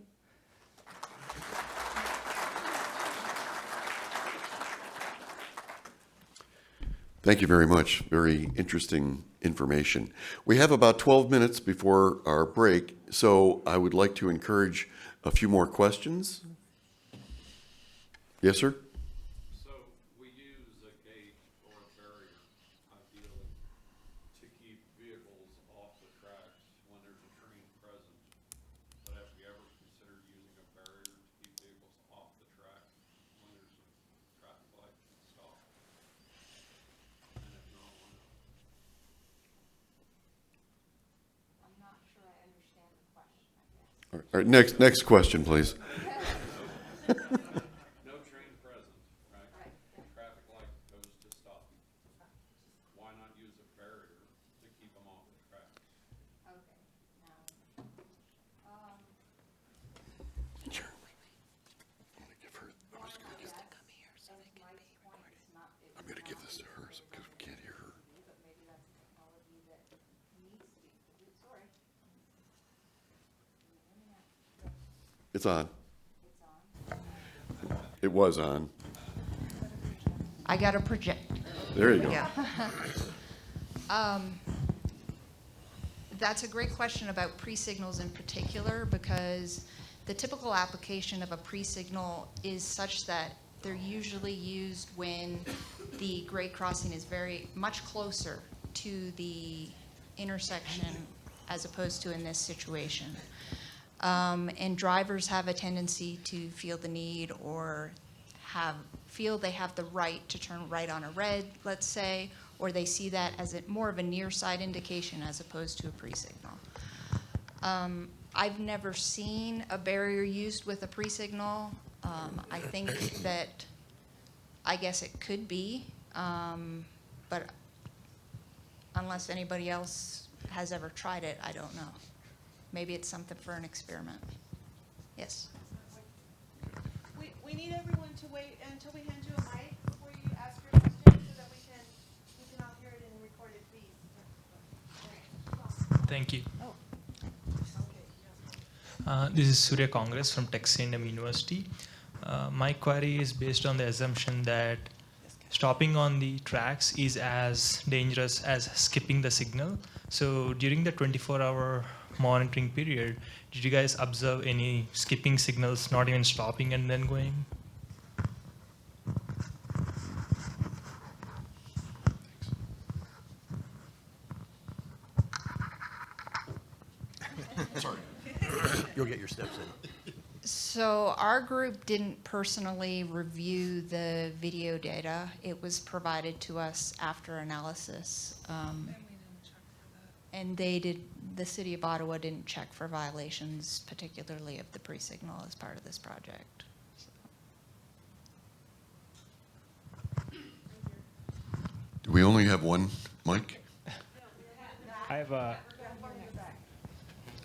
Thank you very much. Very interesting information. We have about 12 minutes before our break, so I would like to encourage a few more questions. Yes, sir? So we use a gate or a barrier, ideally, to keep vehicles off the tracks when there's a train present. But have you ever considered using a barrier to keep vehicles off the track when there's a traffic light stop? And if not, why not? I'm not sure I understand the question, I guess. All right, next question, please. No train present, right? Traffic light goes to stop. Why not use a barrier to keep them off the tracks? Okay. Sure. I'm going to give her. I'm going to give this to her because we can't hear her. It's on. It was on. I got a project. There you go. Yeah. That's a great question about pre-signals in particular, because the typical application of a pre-signal is such that they're usually used when the grade crossing is very much closer to the intersection as opposed to in this situation. And drivers have a tendency to feel the need or feel they have the right to turn right on a red, let's say, or they see that as more of a near side indication as opposed to a pre-signal. I've never seen a barrier used with a pre-signal. I think that, I guess it could be, but unless anybody else has ever tried it, I don't know. Maybe it's something for an experiment. Yes? We need everyone to wait until we hand you a mic before you ask your question so that we can all hear it and record it, please. Thank you. This is Surya Congress from Texas A&M University. My query is based on the assumption that stopping on the tracks is as dangerous as skipping the signal. So during the 24-hour monitoring period, did you guys observe any skipping signals, not even stopping and then going? Sorry. You'll get your steps in. So our group didn't personally review the video data. It was provided to us after analysis. And the City of Ottawa didn't check for violations, particularly of the pre-signal as part of this project. Do we only have one mic? I have a.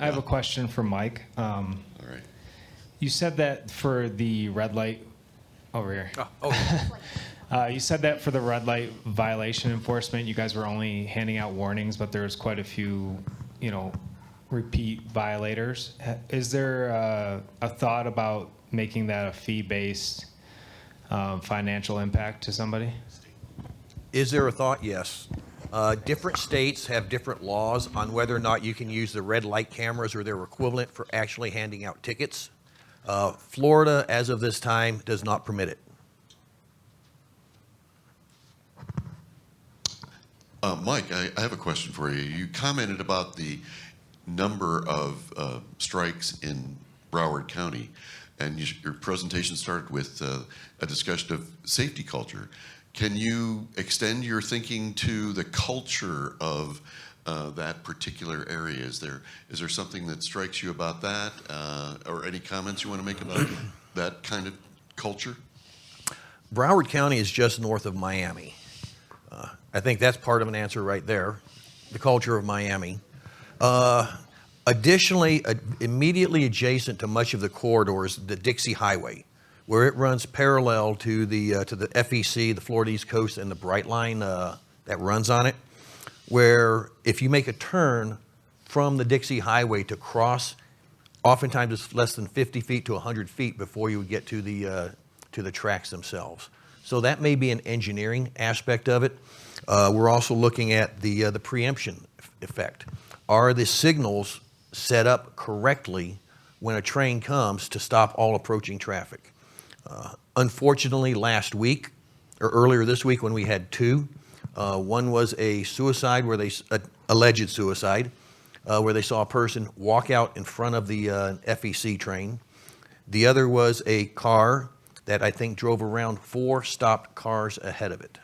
I have a question for Mike. All right. You said that for the red light over here. You said that for the red light violation enforcement, you guys were only handing out warnings, but there's quite a few, repeat violators. Is there a thought about making that a fee-based financial impact to somebody? Is there a thought? Yes. Different states have different laws on whether or not you can use the red light cameras or their equivalent for actually handing out tickets. Florida, as of this time, does not permit it. Mike, I have a question for you. You commented about the number of strikes in Broward County, and your presentation started with a discussion of safety culture. Can you extend your thinking to the culture of that particular area? Is there something that strikes you about that, or any comments you want to make about that kind of culture? Broward County is just north of Miami. I think that's part of an answer right there, the culture of Miami. Additionally, immediately adjacent to much of the corridor is the Dixie Highway, where it runs parallel to the FEC, the Florida East Coast, and the Bright Line that runs on it, where if you make a turn from the Dixie Highway to cross, oftentimes it's less than 50 feet to 100 feet before you would get to the tracks themselves. So that may be an engineering aspect of it. We're also looking at the preemption effect. Are the signals set up correctly when a train comes to stop all approaching traffic? Unfortunately, last week, or earlier this week when we had two, one was a suicide, alleged suicide, where they saw a person walk out in front of the FEC train. The other was a car that I think drove around 4 stopped cars ahead of it.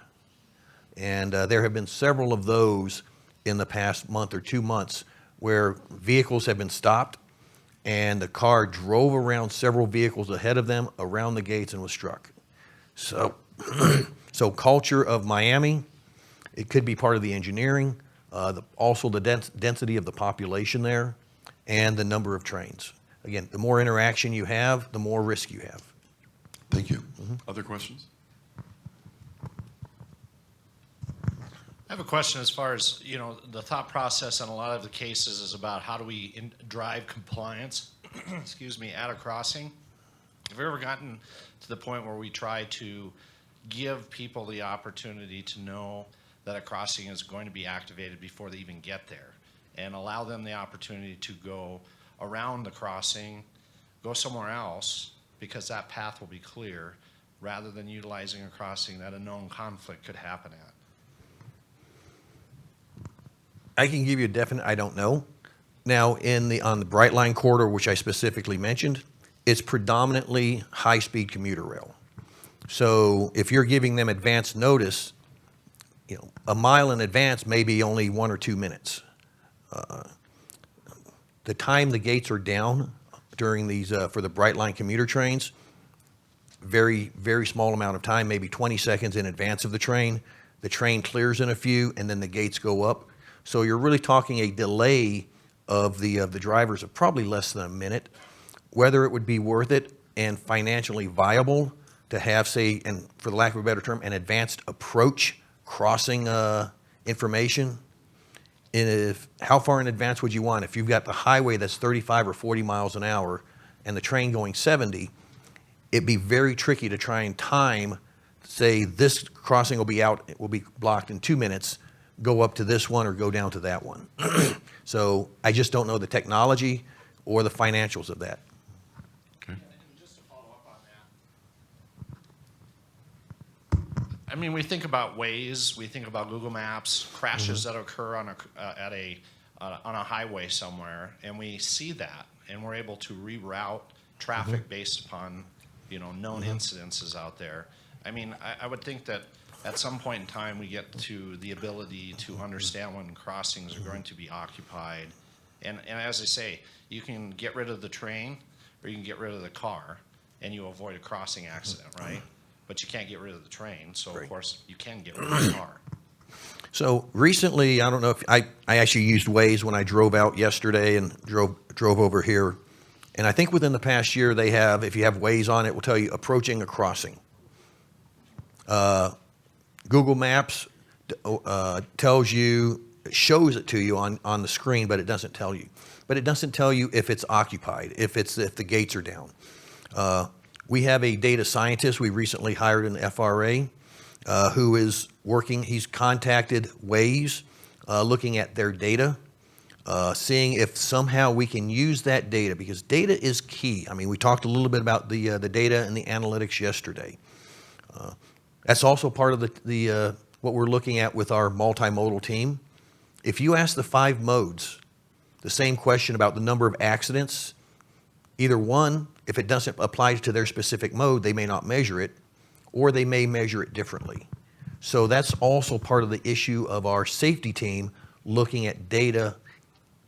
And there have been several of those in the past month or 2 months where vehicles have been stopped and the car drove around several vehicles ahead of them around the gates and was struck. So, so culture of Miami, it could be part of the engineering, also the density of the population there, and the number of trains. Again, the more interaction you have, the more risk you have. Thank you. Other questions? I have a question as far as, the thought process in a lot of the cases is about how do we drive compliance, excuse me, at a crossing. Have you ever gotten to the point where we try to give people the opportunity to know that a crossing is going to be activated before they even get there, and allow them the opportunity to go around the crossing, go somewhere else, because that path will be clear, rather than utilizing a crossing that a known conflict could happen at? I can give you a definite, I don't know. Now, on the Bright Line corridor, which I specifically mentioned, it's predominantly high-speed commuter rail. So if you're giving them advance notice, a mile in advance may be only 1 or 2 minutes. The time the gates are down during these, for the Bright Line commuter trains, very, very small amount of time, maybe 20 seconds in advance of the train. The train clears in a few, and then the gates go up. So you're really talking a delay of the drivers of probably less than a minute. Whether it would be worth it and financially viable to have, say, and for the lack of a better term, an advanced approach crossing information. And how far in advance would you want? If you've got the highway that's 35 or 40 miles an hour and the train going 70, it'd be very tricky to try and time, say this crossing will be blocked in 2 minutes, go up to this one or go down to that one. So I just don't know the technology or the financials of that. And just to follow up on that, I mean, we think about Waze, we think about Google Maps, crashes that occur on a highway somewhere, and we see that, and we're able to reroute traffic based upon known incidences out there. I mean, I would think that at some point in time we get to the ability to understand when crossings are going to be occupied, and as I say, you can get rid of the train or you can get rid of the car, and you avoid a crossing accident, right? But you can't get rid of the train, so of course you can get rid of the car. So recently, I don't know if I actually used Waze when I drove out yesterday and drove over here. And I think within the past year they have, if you have Waze on it, will tell you approaching a crossing. Google Maps tells you, shows it to you on the screen, but it doesn't tell you. But it doesn't tell you if it's occupied, if the gates are down. We have a data scientist we recently hired in the FRA who is working. He's contacted Waze, looking at their data, seeing if somehow we can use that data, because data is key. I mean, we talked a little bit about the data and the analytics yesterday. That's also part of the what we're looking at with our multimodal team. If you ask the 5 modes the same question about the number of accidents, either one, if it doesn't apply to their specific mode, they may not measure it, or they may measure it differently. So that's also part of the issue of our safety team looking at data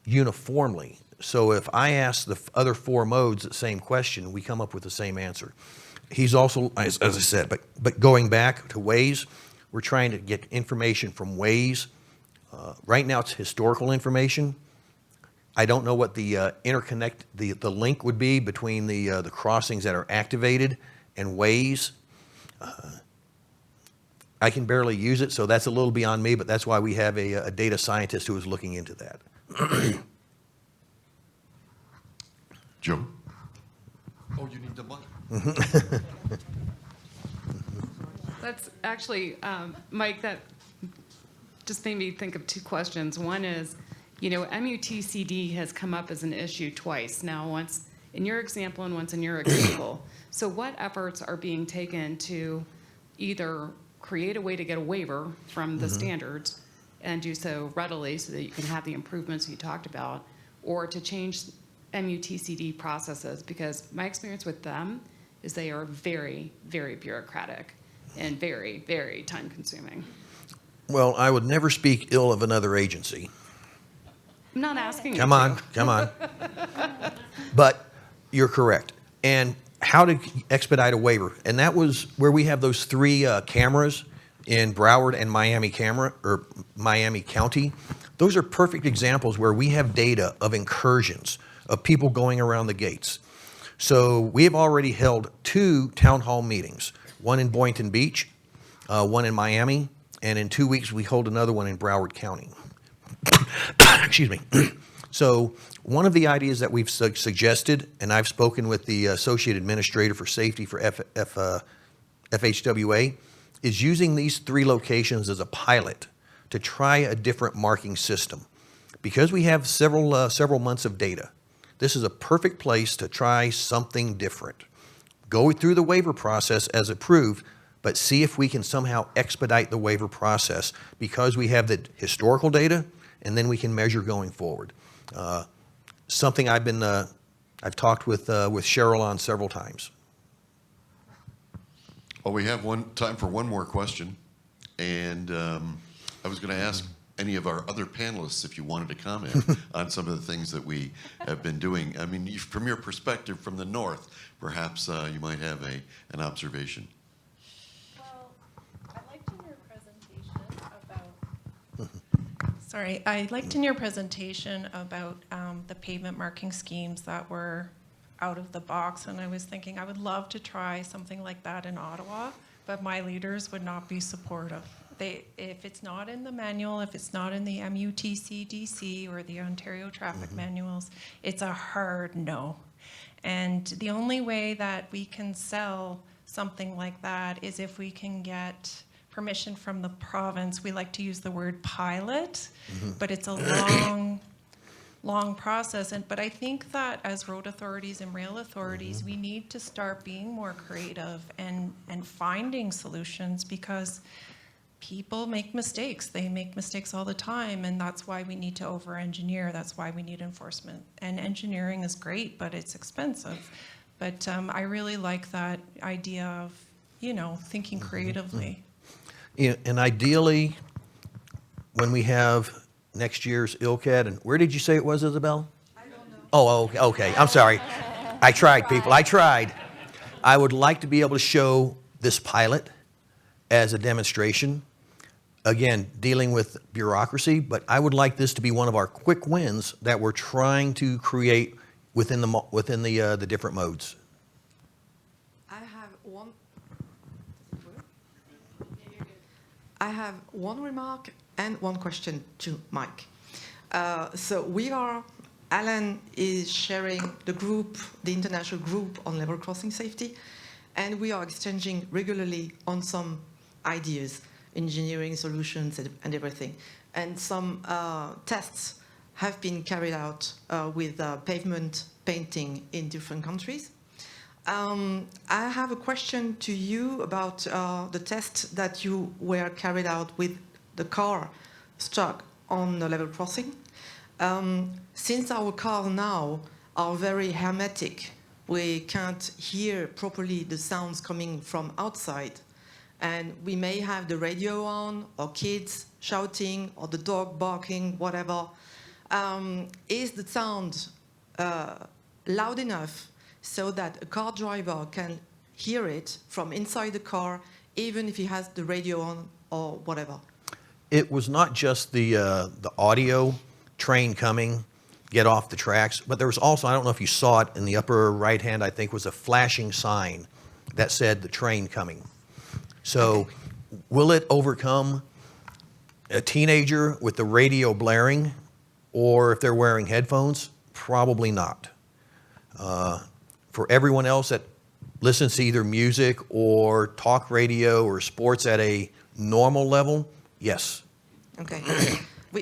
uniformly. So if I ask the other 4 modes the same question, we come up with the same answer. He's also, as I said, but going back to Waze, we're trying to get information from Waze. Right now it's historical information. I don't know what the the link would be between the crossings that are activated and Waze. I can barely use it, so that's a little beyond me, but that's why we have a data scientist who is looking into that. Joe? Oh, you need the mic. That's actually, Mike, that just made me think of 2 questions. One is, you know, MUTCD has come up as an issue twice now, once in your example and once in your example. So what efforts are being taken to either create a way to get a waiver from the standards and do so readily so that you can have the improvements you talked about, or to change MUTCD processes? Because my experience with them is they are very, very bureaucratic and very, very time consuming. Well, I would never speak ill of another agency. I'm not asking you Come on. But you're correct. And how to expedite a waiver. And that was where we have those 3 cameras in Broward and Miami County. Those are perfect examples where we have data of incursions, of people going around the gates. So we have already held 2 town hall meetings, one in Boynton Beach, one in Miami, and in 2 weeks we hold another one in Broward County. Excuse me. So one of the ideas that we've suggested, and I've spoken with the Associate Administrator for Safety for FHWA, is using these 3 locations as a pilot to try a different marking system. Because we have several months of data, this is a perfect place to try something different. Go through the waiver process as approved, but see if we can somehow expedite the waiver process, because we have the historical data, and then we can measure going forward. Something I've talked with Cheryl on several times. Well, we have time for one more question, and I was going to ask any of our other panelists if you wanted to comment on some of the things that we have been doing. I mean, from your perspective from the north, perhaps you might have an observation. Well, I liked in your presentation about. Sorry, I liked in your presentation about the pavement marking schemes that were out of the box, and I was thinking I would love to try something like that in Ottawa, but my leaders would not be supportive. If it's not in the manual, if it's not in the MUTCDC or the Ontario traffic manuals, it's a hard no. And the only way that we can sell something like that is if we can get permission from the province. We like to use the word pilot, but it's a long process. But I think that as road authorities and rail authorities, we need to start being more creative and finding solutions, because people make mistakes. They make mistakes all the time, and that's why we need to over-engineer. That's why we need enforcement. And engineering is great, but it's expensive. But I really like that idea of, thinking creatively. Yeah, and ideally, when we have next year's ILCAD, and where did you say it was, Isabel? I don't know. Oh, okay. I'm sorry. I tried, people. I tried. I would like to be able to show this pilot as a demonstration. again, dealing with bureaucracy, but I would like this to be one of our quick wins that we're trying to create within the different modes. I have one remark and one question to Mike. Alan is sharing the group, the international group on level crossing safety, and we are exchanging regularly on some ideas, engineering solutions and everything. And some tests have been carried out with pavement painting in different countries. I have a question to you about the test that you were carried out with the car stuck on the level crossing. Since our cars now are very hermetic, we can't hear properly the sounds coming from outside. And we may have the radio on, or kids shouting, or the dog barking, whatever. Is the sound loud enough so that a car driver can hear it from inside the car, even if he has the radio on or whatever? It was not just the audio train coming, get off the tracks, but there was also, I don't know if you saw it in the upper right hand, I think was a flashing sign that said the train coming. So will it overcome a teenager with the radio blaring, or if they're wearing headphones? Probably not. For everyone else that listens to either music or talk radio or sports at a normal level, yes. Okay.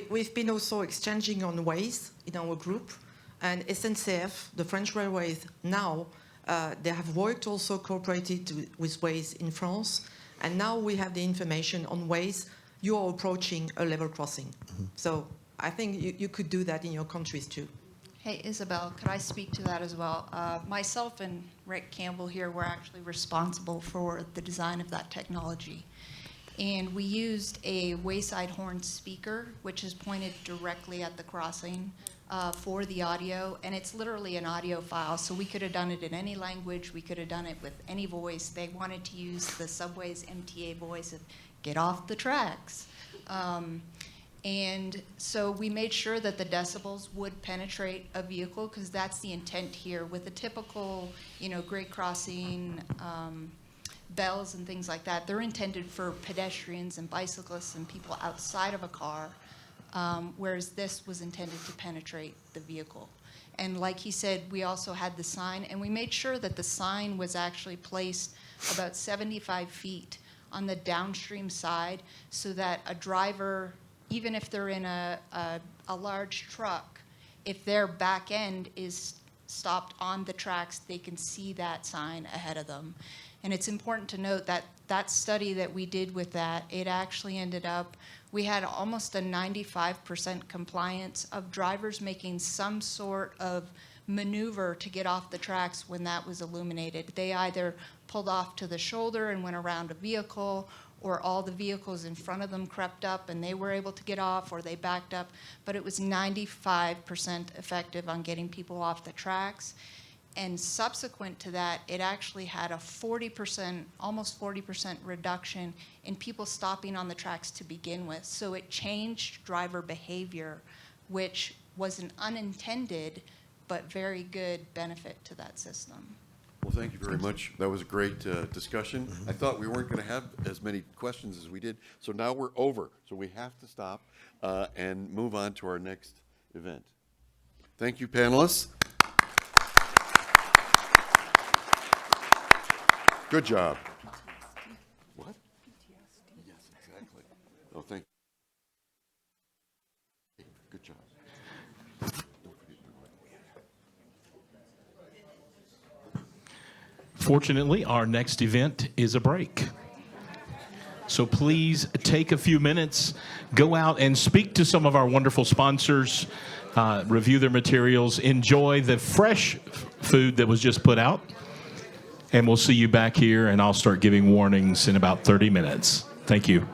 We've been also exchanging on Waze in our group, and SNCF, the French railways, now they have worked also cooperated with Waze in France, and now we have the information on Waze. You are approaching a level crossing. Mm-hmm. So I think you could do that in your countries too. Hey, Isabel, could I speak to that as well? Myself and Rick Campbell here were actually responsible for the design of that technology. And we used a wayside horn speaker, which is pointed directly at the crossing for the audio. And it's literally an audio file, so we could have done it in any language. We could have done it with any voice. They wanted to use the subway's MTA voice of, get off the tracks. And so we made sure that the decibels would penetrate a vehicle, because that's the intent here. With a typical, grade crossing bells and things like that, they're intended for pedestrians and bicyclists and people outside of a car, whereas this was intended to penetrate the vehicle. And like he said, we also had the sign, and we made sure that the sign was actually placed about 75 feet on the downstream side, so that a driver, even if they're in a large truck, if their back end is stopped on the tracks, they can see that sign ahead of them. And it's important to note that that study that we did with that, it actually ended up, we had almost a 95% compliance of drivers making some sort of maneuver to get off the tracks when that was illuminated. They either pulled off to the shoulder and went around a vehicle, or all the vehicles in front of them crept up and they were able to get off, or they backed up. But it was 95% effective on getting people off the tracks. And subsequent to that, it actually had a 40%, almost 40% reduction in people stopping on the tracks to begin with. So it changed driver behavior, which was an unintended but very good benefit to that system. Well, thank you very much. That was a great discussion. I thought we weren't going to have as many questions as we did, so now we're over. So we have to stop and move on to our next event. Thank you, panelists. Good job. What? Yes, exactly. Oh, thank you. Good job. Fortunately, our next event is a break. So please take a few minutes, go out and speak to some of our wonderful sponsors, review their materials, enjoy the fresh food that was just put out, and we'll see you back here, and I'll start giving warnings in about 30 minutes. Thank you.